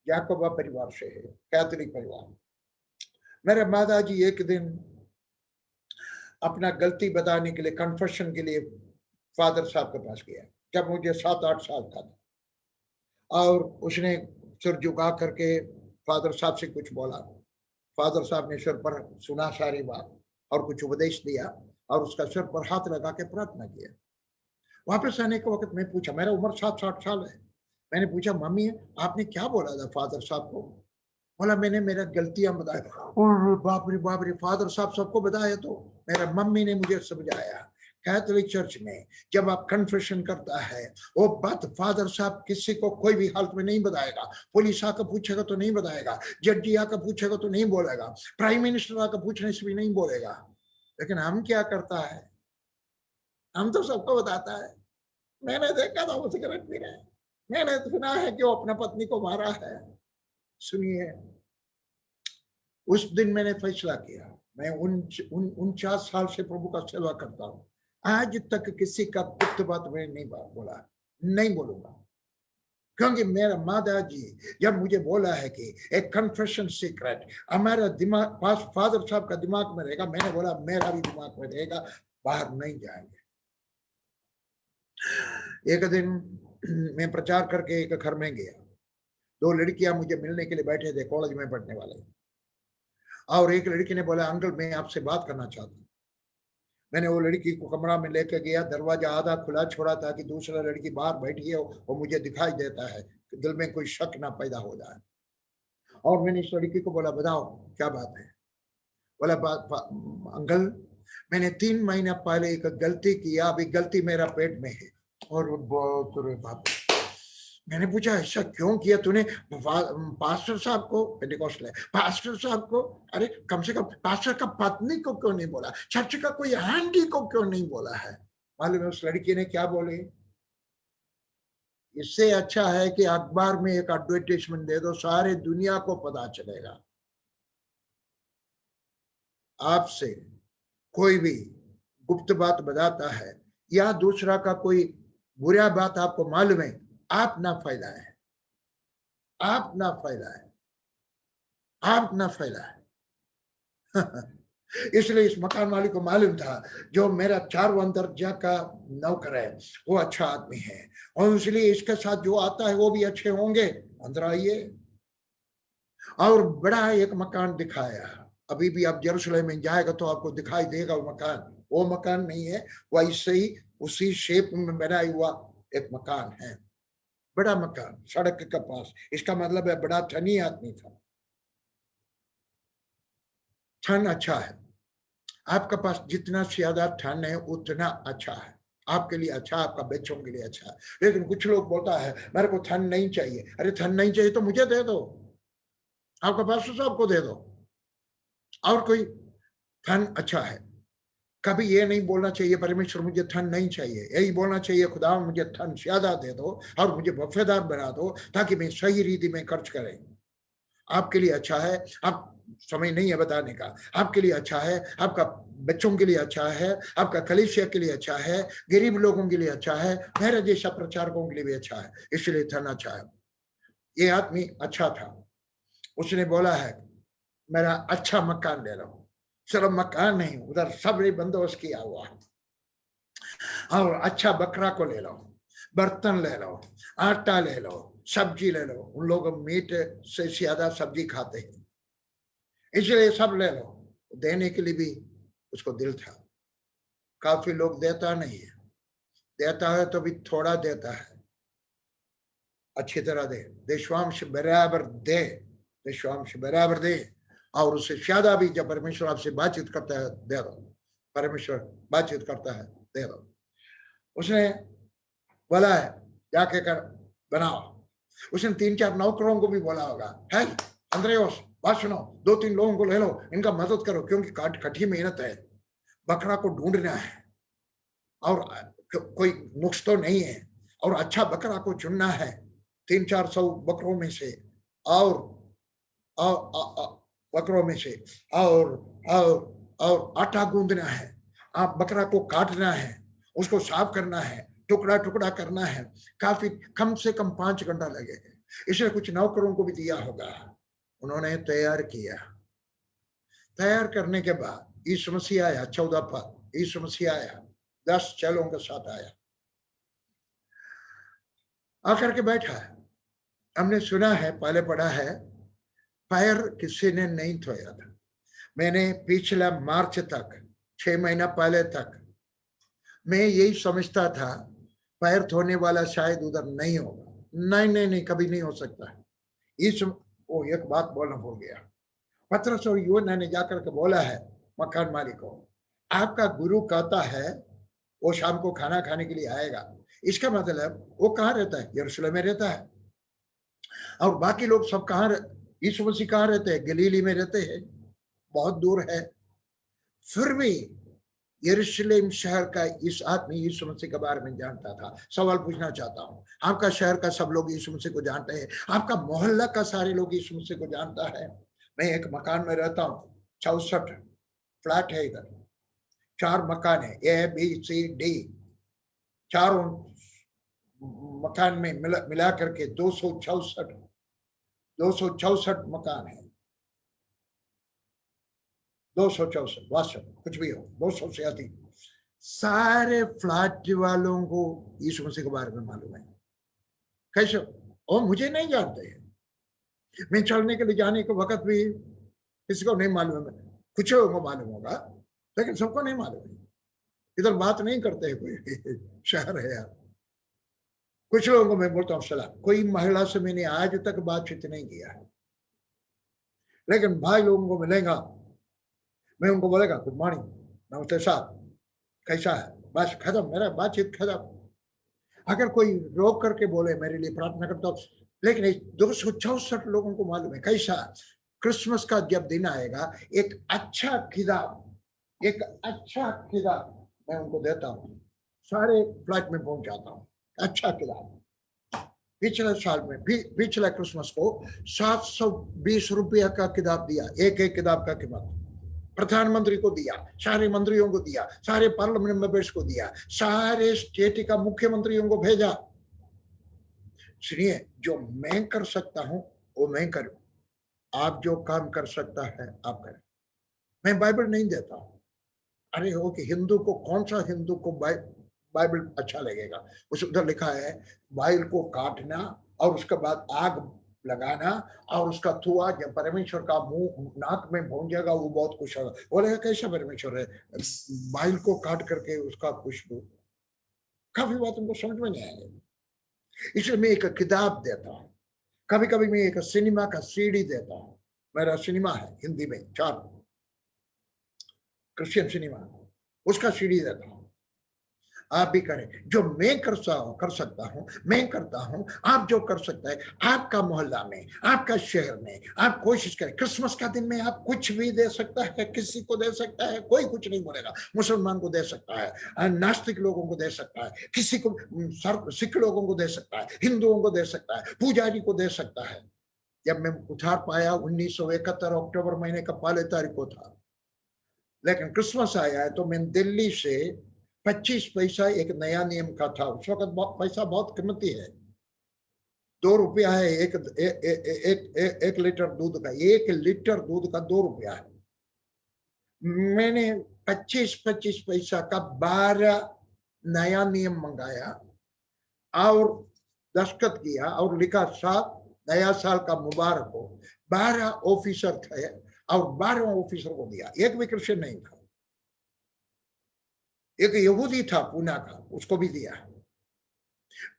याकोबा परिवार से है, कैथोलिक परिवार। मेरे माता जी एक दिन अपना गलती बताने के लिए, कन्फेशन के लिए फादर साहब के पास गया, जब मुझे 7-8 साल का था, और उसने सिर झुका करके फादर साहब से कुछ बोला। फादर साहब ने सिर पर सुना सारी बात और कुछ उपदेश दिया, और उसका सिर पर हाथ लगा के प्रार्थना किया। वापस आने के वक्त मैं पूछा, मेरा उम्र 7-8 साल है, मैंने पूछा, मम्मी आपने क्या बोला था फादर साहब को? बोला, मैंने मेरा गलतियां बताया। बाप रे, फादर साहब सबको बताया? तो मेरा मम्मी ने मुझे समझाया, कैथोलिक चर्च में जब आप कन्फेशन करता है, वो बात फादर साहब किसी को कोई भी हालत में नहीं बताएगा, पुलिस आकर पूछेगा तो नहीं बताएगा, जड्जी आकर पूछेगा तो नहीं बोलेगा, प्राइम मिनिस्टर आकर पूछने से भी नहीं बोलेगा। लेकिन हम क्या करता है, हम तो सबको बताता है, मैंने देखा था वो सिगरेट पी रहे हैं, मैंने सुना है कि वो अपना पत्नी को मारा है। सुनिए, उस दिन मैंने फैसला किया, मैं 49 साल से प्रभु का सेवा करता हूं, आज तक किसी का गुप्त बात मैंने नहीं बोला, नहीं बोलूंगा। क्योंकि मेरा माता जी जब मुझे बोला है कि एक कन्फेशन सीक्रेट हमारा दिमाग पास फादर साहब का दिमाग में रहेगा, मैंने बोला मेरा भी दिमाग में रहेगा, बाहर नहीं जाएंगे। एक दिन मैं प्रचार करके एक घर में गया, 2 लड़कियां मुझे मिलने के लिए बैठे थे, कॉलेज में पढ़ने वाले, और एक लड़की ने बोला अंकल मैं आपसे बात करना चाहती हूँ। मैंने वो लड़की को कमरा में लेकर गया, दरवाजा आधा खुला छोड़ा ताकि दूसरा लड़की बाहर बैठी हो और मुझे दिखाई देता है कि दिल में कोई शक ना पैदा हो जाए। और मैंने इस लड़की को बोला बताओ क्या बात है। बोला अंकल मैंने 3 महीना पहले एक गलती किया, अभी गलती मेरा पेट में है। और बाप, मैंने पूछा ऐसा क्यों किया तूने? पास्टर साहब को, पेंटिकॉस्टल है, पास्टर साहब को, अरे कम से कम पास्टर का पत्नी को क्यों नहीं बोला, चर्च का कोई आंटी को क्यों नहीं बोला है? मालूम है उस लड़की ने क्या बोली? इससे अच्छा है कि अखबार में एक एडवर्टाइजमेंट दे दो, सारे दुनिया को पता चलेगा आपसे कोई भी गुप्त बात बताता है या दूसरा का कोई बुरा बात आपको मालूम है, आप ना फैलाए, आप ना फैलाए, आप ना फैलाए। इसलिए इस मकान मालिक को मालूम था जो मेरा 4 दर्जा का नौकर है वो अच्छा आदमी है, और इसलिए इसके साथ जो आता है वो भी अच्छे होंगे, अंदर आइए। और बड़ा एक मकान दिखाया, अभी भी आप यरूशलेम में जाएगा तो आपको दिखाई देगा वो मकान, वो मकान नहीं है, वैसे ही उसी शेप में बना हुआ एक मकान है, बड़ा मकान सड़क के पास। इसका मतलब है बड़ा धनी आदमी था, धन अच्छा है। आपका पास जितना ज्यादा धन है उतना अच्छा है, आपके लिए अच्छा, आपका बच्चों के लिए अच्छा है। लेकिन कुछ लोग बोलता है मेरे को धन नहीं चाहिए, अरे धन नहीं चाहिए तो मुझे दे दो, आपका पास तो सबको दे दो, और कोई धन अच्छा है। कभी ये नहीं बोलना चाहिए परमेश्वर मुझे धन नहीं चाहिए, यही बोलना चाहिए खुदा मुझे धन ज्यादा दे दो और मुझे वफादार बना दो ताकि मैं सही रीति में खर्च करें। आपके लिए अच्छा है, आप समय नहीं है बताने का, आपके लिए अच्छा है, आपका बच्चों के लिए अच्छा है, आपका कलीसिया के लिए अच्छा है, गरीब लोगों के लिए अच्छा है, मेरे जैसा प्रचारकों के लिए भी अच्छा है, इसलिए धन अच्छा है। ये आदमी अच्छा था, उसने बोला है मेरा अच्छा मकान ले लो। सिर्फ मकान नहीं, उधर सब बंदोबस्त किया हुआ है, और अच्छा बकरा को ले लो, बर्तन ले लो, आटा ले लो, सब्जी ले लो। उन लोग मीट से ज्यादा सब्जी खाते हैं, इसलिए सब ले लो। देने के लिए भी उसको दिल था। काफी लोग देता नहीं है, देता है तो भी थोड़ा देता है, अच्छी तरह दे, देशवांश बराबर दे, देशवांश बराबर दे, और उससे ज्यादा भी जब परमेश्वर आपसे बातचीत करता है दे दो, परमेश्वर बातचीत करता है दे दो। उसने बोला है जाके कर बनाओ, उसने 3-4 नौकरों को भी बोला होगा, है अंद्रेयोस बात सुनो, 2-3 लोगों को ले लो, इनका मदद करो क्योंकि कठिन मेहनत है, बकरा को ढूंढना है और कोई नुक्स तो नहीं है, और अच्छा बकरा को चुनना है 300-400 बकरों में से, और बकरों में से, और आटा गूंदना है, आप बकरा को काटना है, उसको साफ करना है, टुकड़ा टुकड़ा करना है, काफी कम से कम 5 घंटा लगेगा। इसलिए कुछ नौकरों को भी दिया होगा, उन्होंने तैयार किया। तैयार करने के बाद यीशु मसीह आया, 14 पद, यीशु मसीह आया 10 चेलों के साथ आया, आकर के बैठा है। हमने सुना है, पहले पढ़ा है, पैर किसी ने नहीं धोया था। मैंने पिछला मार्च तक 6 महीना पहले तक मैं यही समझता था पैर धोने वाला शायद उधर नहीं होगा, नहीं नहीं नहीं, कभी नहीं हो सकता। इस वो एक बात बोलना भूल गया, पतरस और यूहन्ना ने जाकर के बोला है मकान मालिक को, आपका गुरु कहता है वो शाम को खाना खाने के लिए आएगा, इसका मतलब वो कहाँ रहता है? यरूशलेम में रहता है। और बाकी लोग सब कहाँ, यीशु मसीह कहाँ रहते हैं? गलीली में रहते हैं, बहुत दूर है। फिर भी यरूशलेम शहर का इस आदमी यीशु मसीह के बारे में जानता था। सवाल पूछना चाहता हूँ, आपका शहर का सब लोग यीशु मसीह को जानते हैं, आपका मोहल्ला का सारे लोग यीशु मसीह को जानता है। मैं एक मकान में रहता हूँ, 64 फ्लैट है, इधर 4 मकान है, A B C D, चारों मकान में मिला करके 264 मकान है। 264 62 कुछ भी हो, 200 से अधिक। सारे फ्लैट वालों को यीशु मसीह के बारे में मालूम है। कैसे? और मुझे नहीं जानते हैं। मैं चलने के लिए जाने के वक्त भी किसी को नहीं मालूम है। कुछ लोगों को मालूम होगा, लेकिन सबको नहीं मालूम है। इधर बात नहीं करते हैं कोई शहर है यार। कुछ लोगों को मैं बोलता हूँ सलाह, कोई महिला से मैंने आज तक बातचीत नहीं किया है, लेकिन भाई लोगों को मिलेगा, मैं उनको बोलेगा गुड मॉर्निंग, नमस्ते साहब, कैसा है, बस खत्म, मेरा बातचीत खत्म। अगर कोई रोक करके बोले मेरे लिए प्रार्थना करता हूँ, लेकिन 264 लोगों को मालूम है। कैसा? क्रिसमस का जब दिन आएगा, एक अच्छा किताब मैं उनको देता हूँ, सारे फ्लैट में पहुंच जाता हूँ। अच्छा किताब। पिछले साल में पिछले क्रिसमस को 720 रुपया का किताब दिया, एक किताब का कीमत। प्रधानमंत्री को दिया, सारे मंत्रियों को दिया, सारे पार्लियामेंट मेंबर्स को दिया, सारे स्टेट का मुख्यमंत्रियों को भेजा। सुनिए, जो मैं कर सकता हूं वो मैं करूं, आप जो काम कर सकता है आप करें। मैं बाइबल नहीं देता हूं। अरे हो कि हिंदू को, कौन सा हिंदू को बाइबल अच्छा लगेगा? उस उधर लिखा है बाइबल को काटना और उसके बाद आग लगाना और उसका धुआं जब परमेश्वर का मुंह नाक में पहुंचेगा वो बहुत खुश होगा। बोलेगा कैसा परमेश्वर है, बाइबल को काट करके उसका खुशबू। काफी बात उनको समझ में नहीं आएगी। इसलिए मैं एक किताब देता हूँ, कभी कभी मैं एक सिनेमा का सीडी देता हूँ। मेरा सिनेमा है हिंदी में 4 क्रिश्चियन सिनेमा, उसका सीडी देता हूँ। आप भी करें। जो मैं कर सकता हूं मैं करता हूं। आप जो कर सकता है आपका मोहल्ला में, आपका शहर में, आप कोशिश करें। क्रिसमस का दिन में आप कुछ भी दे सकता है, किसी को दे सकता है, कोई कुछ नहीं बोलेगा। मुसलमान को दे सकता है, नास्तिक लोगों को दे सकता है, किसी को, सिख लोगों को दे सकता है, हिंदुओं को दे सकता है, पुजारी को दे सकता है। जब मैं उधार पाया 1971 अक्टूबर महीने का 1 तारीख को था, लेकिन क्रिसमस आया है तो मैं दिल्ली से 25 पैसा एक नया नियम का था। उस वक्त पैसा बहुत कीमती है। 2 रुपया है एक लीटर दूध का। 1 लीटर दूध का 2 रुपया है। मैंने 25 पैसा का 12 नया नियम मंगाया और दस्तखत किया और लिखा साहब नया साल का मुबारक हो। 12 ऑफिसर थे और 12 ऑफिसर को दिया। एक भी क्रिश्चियन नहीं था। एक यहूदी था पूना का, उसको भी दिया।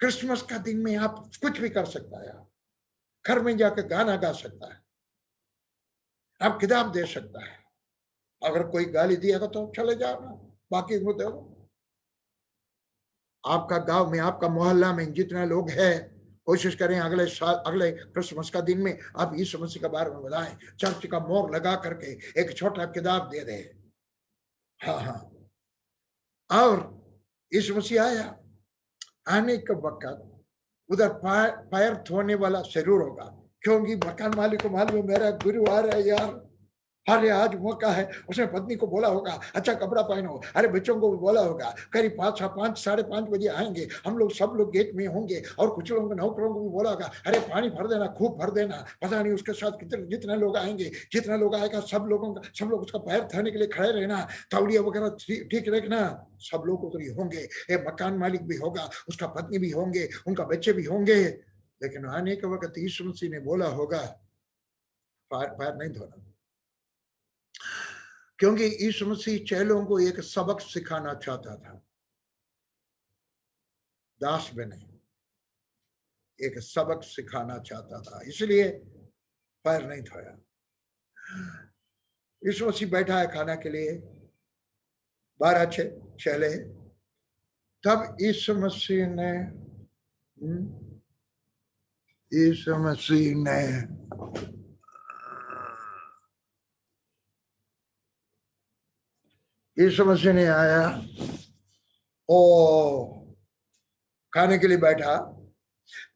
क्रिसमस का दिन में आप कुछ भी कर सकता है। घर में जाकर गाना गा सकता है, आप किताब दे सकता है। अगर कोई गाली दिया तो चले जाओ ना, बाकी को दो। आपका गांव में, आपका मोहल्ला में जितने लोग हैं, कोशिश करें अगले साल, अगले क्रिसमस का दिन में आप यीशु मसीह के बारे में बताएं। चर्च का मोहर लगा करके एक छोटा किताब दे दे। हाँ। और यीशु मसीह आया, आने के वक्त उधर पैर धोने वाला जरूर होगा, क्योंकि मकान मालिक को मालूम है मेरा गुरु आ रहा है यार, अरे आज मौका है। उसने पत्नी को बोला होगा अच्छा कपड़ा पहनो। अरे बच्चों को भी बोला होगा करीब 5 साढ़े 5 बजे आएंगे हम लोग, सब लोग गेट में होंगे। और कुछ लोगों को, नौकरों को भी बोला होगा अरे पानी भर देना, खूब भर देना। पता नहीं उसके साथ कितने जितने लोग आएंगे, जितना लोग आएगा सब लोग उसका पैर धोने के लिए खड़े रहना, तौलिया वगैरह ठीक रखना। सब लोग उधर होंगे, मकान मालिक भी होगा, उसका पत्नी भी होंगे, उनका बच्चे भी होंगे। लेकिन आने के वक्त यीशु मसीह ने बोला होगा पैर नहीं धोना, क्योंकि यीशु मसीह चेलों को एक सबक सिखाना चाहता था। दास बने, एक सबक सिखाना चाहता था, इसलिए पैर नहीं धोया। यीशु मसीह बैठा है खाना के लिए, 12 चेले। तब यीशु मसीह ने आया ओ खाने के लिए बैठा।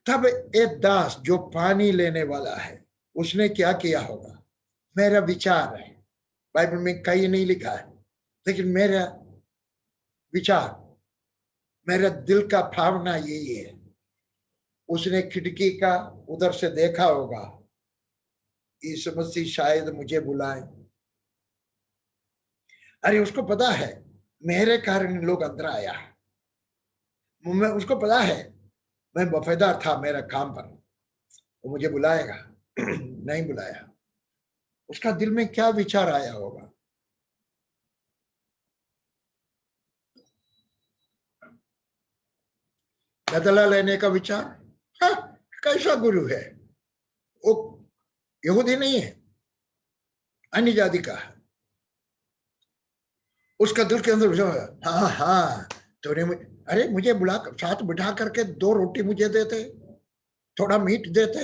तब एक दास जो पानी लेने वाला है, उसने क्या किया होगा? मेरा विचार है, बाइबल में कहीं नहीं लिखा है, लेकिन मेरा विचार, मेरा दिल का भावना यही है। उसने खिड़की का उधर से देखा होगा, यीशु मसीह शायद मुझे बुलाए। अरे उसको पता है मेरे कारण लोग अंदर आया, मैं उसको पता है मैं वफादार था मेरा काम पर, वो मुझे बुलाएगा। नहीं बुलाया, उसका दिल में क्या विचार आया होगा? बदला लेने का विचार। हाँ, कैसा गुरु है वो? यहूदी नहीं है, अन्य जाति का है। उसका दिल के अंदर विचार, हाँ हाँ तूने अरे मुझे बुला साथ बिठा करके 2 रोटी मुझे देते, थोड़ा मीट देते।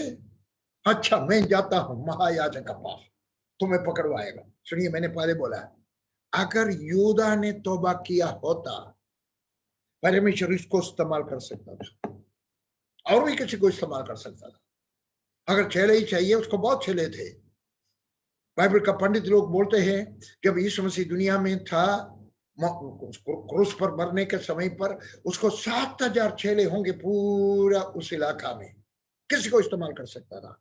अच्छा मैं जाता हूं महायाजक के पास, तुम्हें पकड़वाएगा। सुनिए, मैंने पहले बोला अगर यूदा ने तौबा किया होता, परमेश्वर इसको इस्तेमाल कर सकता था, और भी किसी को इस्तेमाल कर सकता था। अगर चेले ही चाहिए, उसको बहुत चेले थे। बाइबल का पंडित लोग बोलते हैं जब यीशु मसीह दुनिया में था, क्रूस पर मरने के समय पर उसको 7,000 चेले होंगे पूरा उस इलाका में, किसी को इस्तेमाल कर सकता था।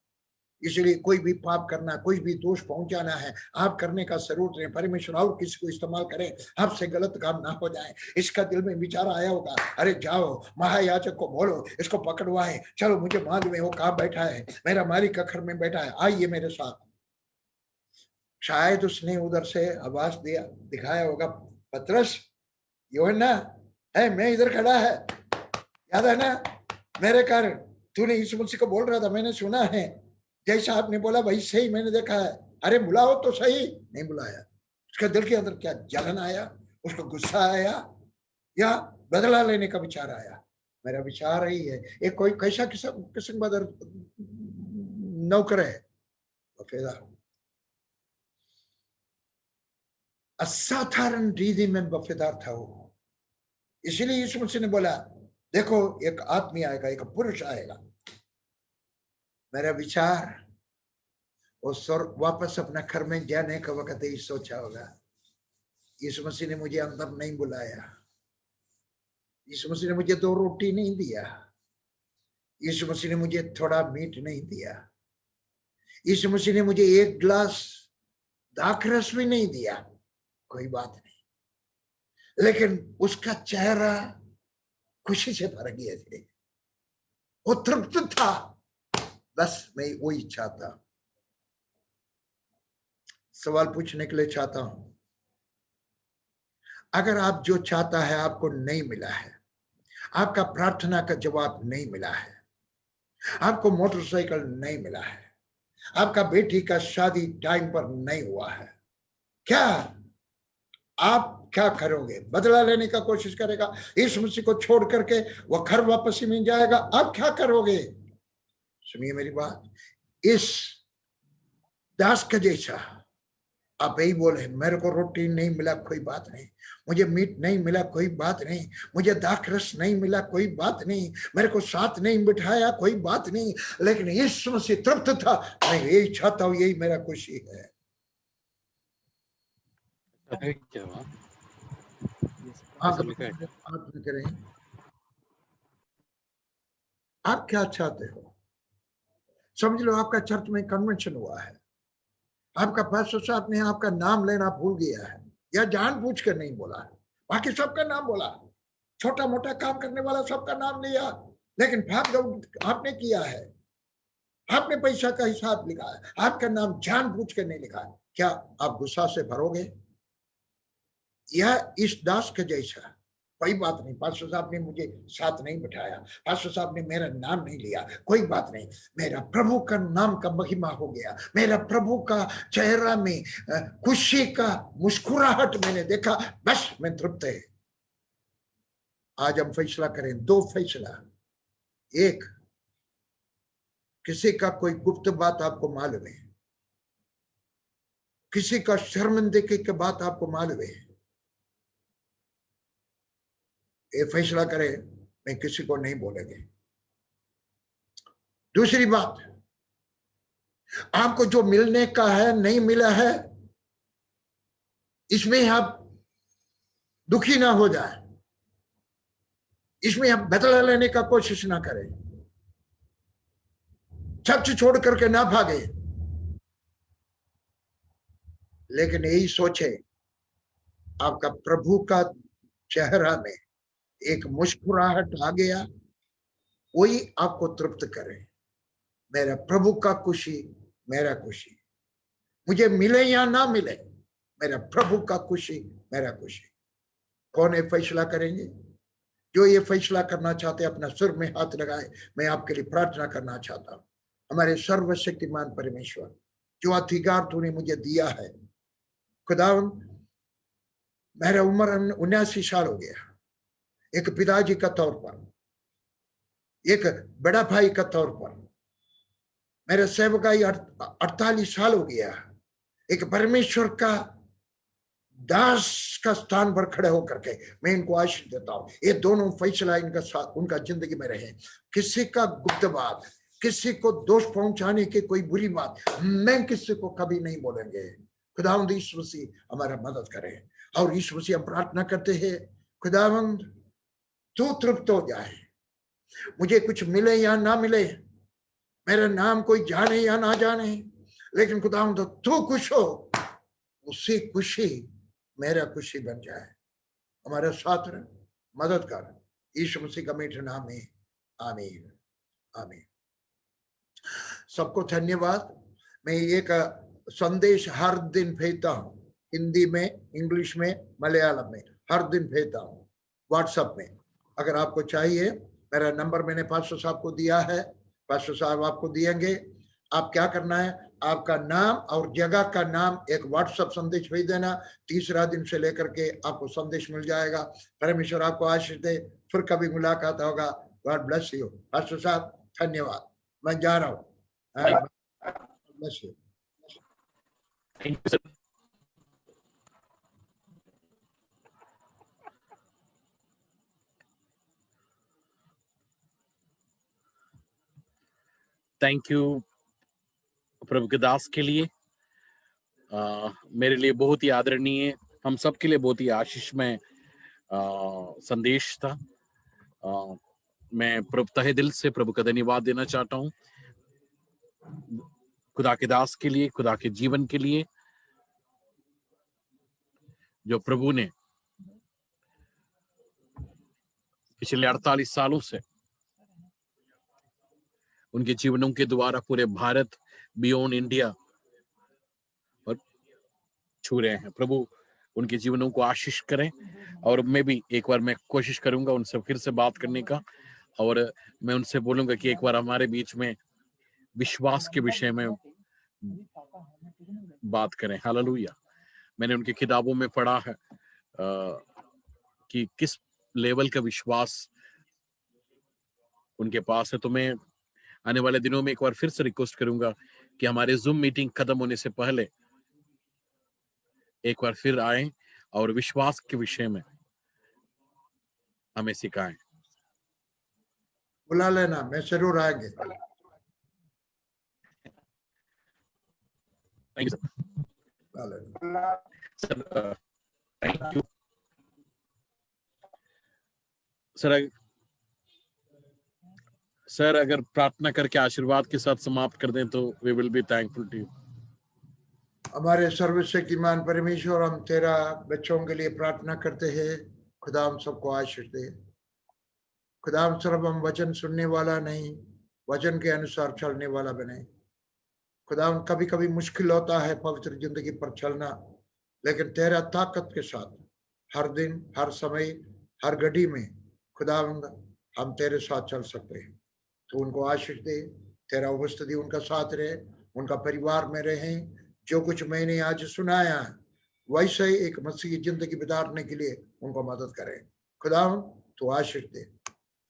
इसलिए कोई भी पाप करना, कोई भी दोष पहुंचाना है, आप करने का जरूरत नहीं। परमेश्वर और किसी को इस्तेमाल करें, आपसे गलत काम ना हो जाए। इसका दिल में विचार आया होगा, अरे जाओ महायाजक को बोलो इसको पकड़वाए, चलो मुझे मालूम है वो कहाँ बैठा है, मेरा मालिक का घर में बैठा है, आइए मेरे साथ। शायद उसने उधर से आवाज दिखाया होगा, पतरस, यूहन्ना है, मैं इधर खड़ा है, याद है ना, मेरे कारण तूने यीशु मसीह को बोल रहा था, मैंने सुना है, जैसा आपने बोला वैसे ही मैंने देखा है, अरे बुलाओ तो सही। नहीं बुलाया। उसके दिल के अंदर क्या जलन आया, उसको गुस्सा आया, या बदला लेने का विचार आया? मेरा विचार यही है, एक कोई कैसा किस्म बदर नौकर है, वफादार, असाधारण रीति में वफादार था वो। इसलिए यीशु मसीह ने बोला, देखो एक आदमी आएगा, एक पुरुष आएगा। मेरा विचार वो स्वर्ग वापस अपना घर में जाने का वक्त ही सोचा होगा, यीशु मसीह ने मुझे अंदर नहीं बुलाया, यीशु मसीह ने मुझे 2 रोटी नहीं दिया, यीशु मसीह ने मुझे थोड़ा मीट नहीं दिया, यीशु मसीह ने मुझे 1 गिलास दाखरस भी नहीं दिया, कोई बात नहीं। लेकिन उसका चेहरा खुशी से भर गया थे, वो तृप्त था। बस मैं वही चाहता। सवाल पूछने के लिए चाहता हूं, अगर आप जो चाहता है आपको नहीं मिला है, आपका प्रार्थना का जवाब नहीं मिला है, आपको मोटरसाइकिल नहीं मिला है, आपका बेटी का शादी टाइम पर नहीं हुआ है, क्या आप क्या करोगे? बदला लेने का कोशिश करेगा, यीशु मसीह को छोड़ करके वो घर वापस ही मिल जाएगा? आप क्या करोगे? सुनिए मेरी बात, इस दास का जैसा आप यही बोले, मेरे को रोटी नहीं मिला कोई बात नहीं, मुझे मीट नहीं मिला कोई बात नहीं, मुझे दाखरस नहीं मिला कोई बात नहीं, मेरे को साथ नहीं बिठाया कोई बात नहीं, लेकिन यीशु मसीह तृप्त था। मैं यही चाहता हूं, यही मेरा खुशी है। क्या हुआ? आप ऐसा लिखा है। आप करें, आप क्या चाहते हो? समझ लो आपका चर्च में कन्वेंशन हुआ है, आपका पास्टर साहब ने आपका नाम लेना भूल गया है, या जानबूझ कर नहीं बोला है, बाकी सबका नाम बोला, छोटा मोटा काम करने वाला सबका नाम लिया, लेकिन भाग दौड़ आपने किया है, आपने पैसा का हिसाब लिखा है, आपका नाम जानबूझ कर नहीं लिखा है। क्या आप गुस्सा से भरोगे? यह इस दास के जैसा, कोई बात नहीं, पास्टर साहब ने मुझे साथ नहीं बिठाया, पास्टर साहब ने मेरा नाम नहीं लिया, कोई बात नहीं, मेरा प्रभु का नाम का महिमा हो गया, मेरा प्रभु का चेहरा में खुशी का मुस्कुराहट मैंने देखा, बस मैं तृप्त है। आज हम फैसला करें, 2 फैसला। एक, किसी का कोई गुप्त बात आपको मालूम है, किसी का शर्मिंदगी की बात आपको मालूम है, ये फैसला करें, मैं किसी को नहीं बोलेंगे। दूसरी बात, आपको जो मिलने का है नहीं मिला है, इसमें आप दुखी ना हो जाए, इसमें आप बदला लेने का कोशिश ना करें। चर्च छोड़ करके ना भागे, लेकिन यही सोचे आपका प्रभु का चेहरा में एक मुस्कुराहट आ गया, वही आपको तृप्त करे। मेरा प्रभु का खुशी मेरा खुशी, मुझे मिले या ना मिले, मेरा प्रभु का खुशी मेरा खुशी। कौन ये फैसला करेंगे? जो ये फैसला करना चाहते अपना सिर में हाथ लगाए। मैं आपके लिए प्रार्थना करना चाहता हूं। हमारे सर्वशक्तिमान परमेश्वर, जो अधिकार तूने मुझे दिया है खुदावन, मेरा उम्र 79 साल हो गया। एक पिताजी का तौर पर, एक बड़ा भाई का तौर पर, मेरे सेवकाई 48 साल हो गया। एक परमेश्वर का दास का स्थान पर खड़े होकर के मैं इनको आशीष देता हूं। ये दोनों फैसला इनका साथ उनका जिंदगी में रहे। किसी का गुप्त बात, किसी को दोष पहुंचाने की कोई बुरी बात मैं किसी को कभी नहीं बोलेंगे। खुदावंद यीशु मसीह हमारा मदद करे। और यीशु मसीह हम प्रार्थना करते हैं, खुदावंद तू तृप्त हो जाए। मुझे कुछ मिले या ना मिले, मेरा नाम कोई जाने या ना जाने, लेकिन खुदावंद तू खुश हो, उसी खुशी मेरा खुशी बन जाए। हमारे साथ रहे, मदद कर, यीशु मसीह का मीठे नाम में आमीन आमीन। सबको धन्यवाद। मैं एक संदेश हर दिन भेजता हूं, हिंदी में, इंग्लिश में, मलयालम में, हर दिन भेजता हूं व्हाट्सएप में। अगर आपको चाहिए, मेरा नंबर मैंने पास्टर साहब को दिया है, पास्टर साहब आपको दिएंगे। आप क्या करना है, आपका नाम और जगह का नाम एक व्हाट्सएप संदेश भेज देना। तीसरा दिन से लेकर के आपको संदेश मिल जाएगा। परमेश्वर आपको आशीष दे, फिर कभी मुलाकात होगा। God bless you. पास्टर साहब धन्यवाद, मैं जा रहा हूँ। Bless you. Thank you, sir. Thank you प्रभु के दास के लिए। मेरे लिए बहुत ही आदरणीय, हम सब के लिए बहुत ही आशीषमय संदेश था। मैं प्रभु तहे दिल से प्रभु का धन्यवाद देना चाहता हूँ, खुदा के दास के लिए, खुदा के जीवन के लिए, जो प्रभु ने पिछले 48 सालों से उनके जीवनों के द्वारा पूरे भारत, बियॉन्ड इंडिया और छू रहे हैं। प्रभु उनके जीवनों को आशीष करें। और मैं भी एक बार मैं कोशिश करूंगा उनसे फिर से बात करने का, और मैं उनसे बोलूंगा कि एक बार हमारे बीच में विश्वास के विषय में बात करें। हालेलुया। मैंने उनकी किताबों में पढ़ा है कि किस लेवल का विश्वास उनके पास है। तो मैं आने वाले दिनों में एक बार फिर से रिक्वेस्ट करूंगा कि हमारे जूम मीटिंग खत्म होने से पहले एक बार फिर आए और विश्वास के विषय में हमें सिखाएं। बुला लेना, मैं जरूर आएंगे। थैंक यू बुला लेना sir. Thank you sir. Sir अगर प्रार्थना करके आशीर्वाद के साथ समाप्त कर दें तो we will be thankful to you. हमारे सर्वशक्तिमान परमेश्वर, हम तेरा बच्चों के लिए प्रार्थना करते हैं। खुदा हम सबको आशीष दे। खुदा हम सिर्फ हम वचन सुनने वाला नहीं, वचन के अनुसार चलने वाला बने। खुदा हम कभी कभी मुश्किल होता है पवित्र जिंदगी पर चलना, लेकिन तेरा ताकत के साथ हर दिन, हर समय, हर घड़ी में खुदा हम तेरे साथ चल सकते हैं। तो उनको आशीष दे, तेरा उपस्थिति उनका साथ रहे, उनका परिवार में रहे। जो कुछ मैंने आज सुनाया वैसे ही एक मसीही जिंदगी बिताने के लिए उनको मदद करें। खुदा तो आशीष दे।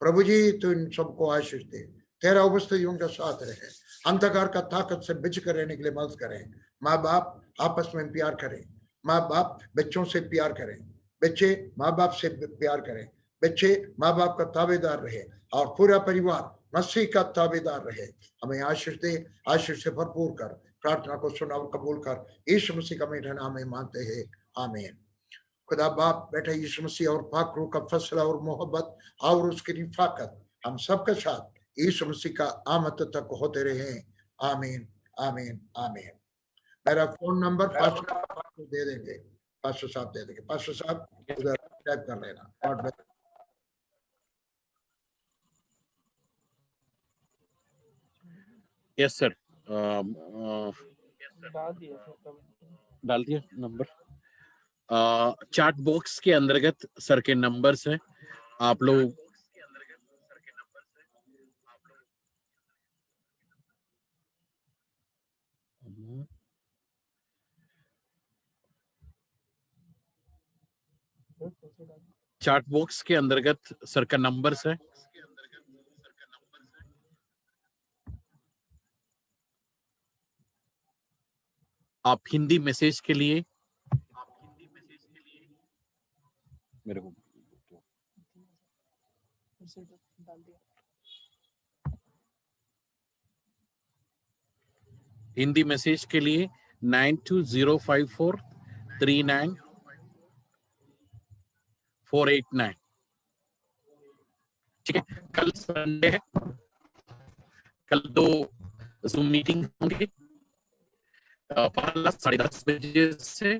प्रभु जी तो इन सबको आशीष दे, तेरा उपस्थिति उनका साथ रहे। अंधकार का ताकत से बच कर रहने के लिए मदद करें। माँ बाप आपस में प्यार करें, माँ बाप बच्चों से प्यार करें, बच्चे माँ बाप से प्यार करें, बच्चे माँ बाप का ताबेदार रहे और पूरा परिवार मसीह का ताबेदार रहे। हमें आशीष दे, आशीष से भरपूर कर। प्रार्थना को सुना और कबूल कर, यीशु मसीह का मीठा नाम में मांगते हैं, आमीन। खुदा बाप बेटा यीशु मसीह और पाक रूह का फैसला और मोहब्बत और उसकी रिफाकत हम सबके साथ यीशु मसीह का आमद तक होते रहे। आमीन आमीन आमीन। मेरा फोन नंबर पास्टर साहब को दे देंगे, पास्टर साहब दे देंगे। पास्टर साहब उधर टाइप कर लेना। God bless. यस सर, डाल दिया नंबर। चैट बॉक्स के अंतर्गत सर के नंबर्स हैं, आप लोग चैट बॉक्स के अंतर्गत सर का नंबर्स है, आप हिंदी मैसेज के लिए मेरे को हिंदी मैसेज के लिए 9205439489। ठीक है, कल संडे है, कल 2 जूम मीटिंग होंगे, पहला 10:30 बजे से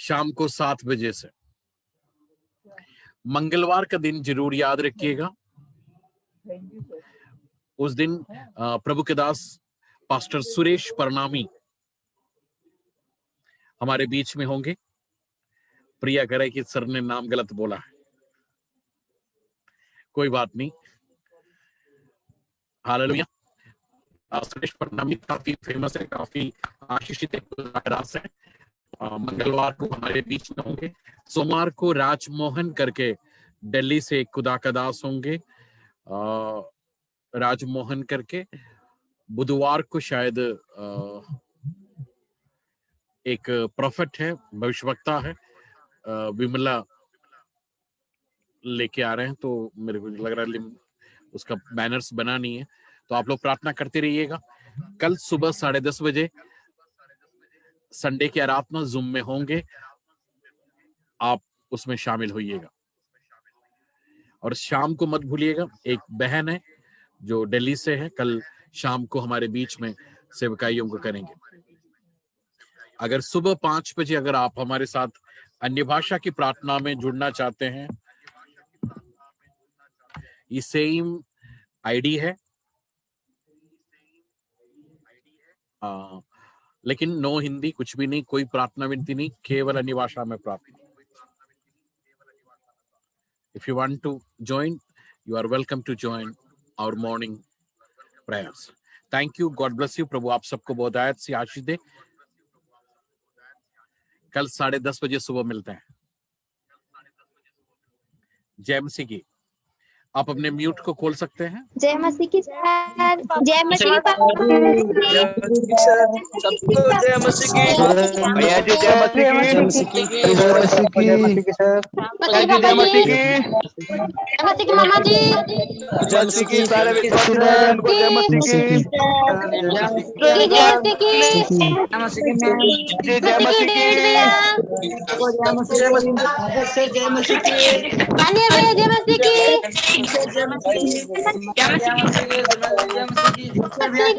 शाम को 7 बजे से। मंगलवार का दिन जरूर याद रखिएगा, उस दिन प्रभु के दास पास्टर सुरेश परनामी हमारे बीच में होंगे। प्रिया कह रहे कि सर ने नाम गलत बोला है, कोई बात नहीं, हालेलुया। सुरेश परनामी काफी फेमस है, काफी आशीषित दास है। मंगलवार को हमारे बीच में होंगे। सोमवार को राजमोहन करके दिल्ली से खुदा का दास होंगे, राजमोहन करके। बुधवार को शायद एक प्रोफेट है, भविष्यवक्ता है, विमला लेके आ रहे हैं, तो मेरे को लग रहा है उसका बैनर्स बना नहीं है, तो आप लोग प्रार्थना करते रहिएगा। कल सुबह 10:30 बजे संडे की आराधना जूम में होंगे, आप उसमें शामिल होइएगा। और शाम को मत भूलिएगा, एक बहन है जो दिल्ली से है, कल शाम को हमारे बीच में सेवकाइयों को करेंगे। अगर सुबह 5 बजे अगर आप हमारे साथ अन्य भाषा की प्रार्थना में जुड़ना चाहते हैं, ये सेम आईडी है, लेकिन नो हिंदी, कुछ भी नहीं, कोई प्रार्थना विनती नहीं, केवल अन्य भाषा में प्रार्थना। If you want to join, you are welcome to join our morning prayers. Thank you, God bless you. प्रभु आप सबको बहुत आयत से आशीष दे। कल 10:30 बजे सुबह मिलते हैं। जय मसीह की। आप अपने म्यूट को खोल सकते हैं। जय मसीह की सर, जय मसीह की सबको जय मसीह की, भैया जी जय मसीह की, जय मसीह की, जय मसीह की, जय मसीह की सर, जय मसीह की, जय मसीह की मामा जी, जय मसीह की, सारे विश्वासियों को जय मसीह की, जय मसीह की, जय मसीह की, जय मसीह की, जय मसीह की, अनिल भैया जय मसीह की, जय मसीह की, जय मसीह की, जय मसीह की।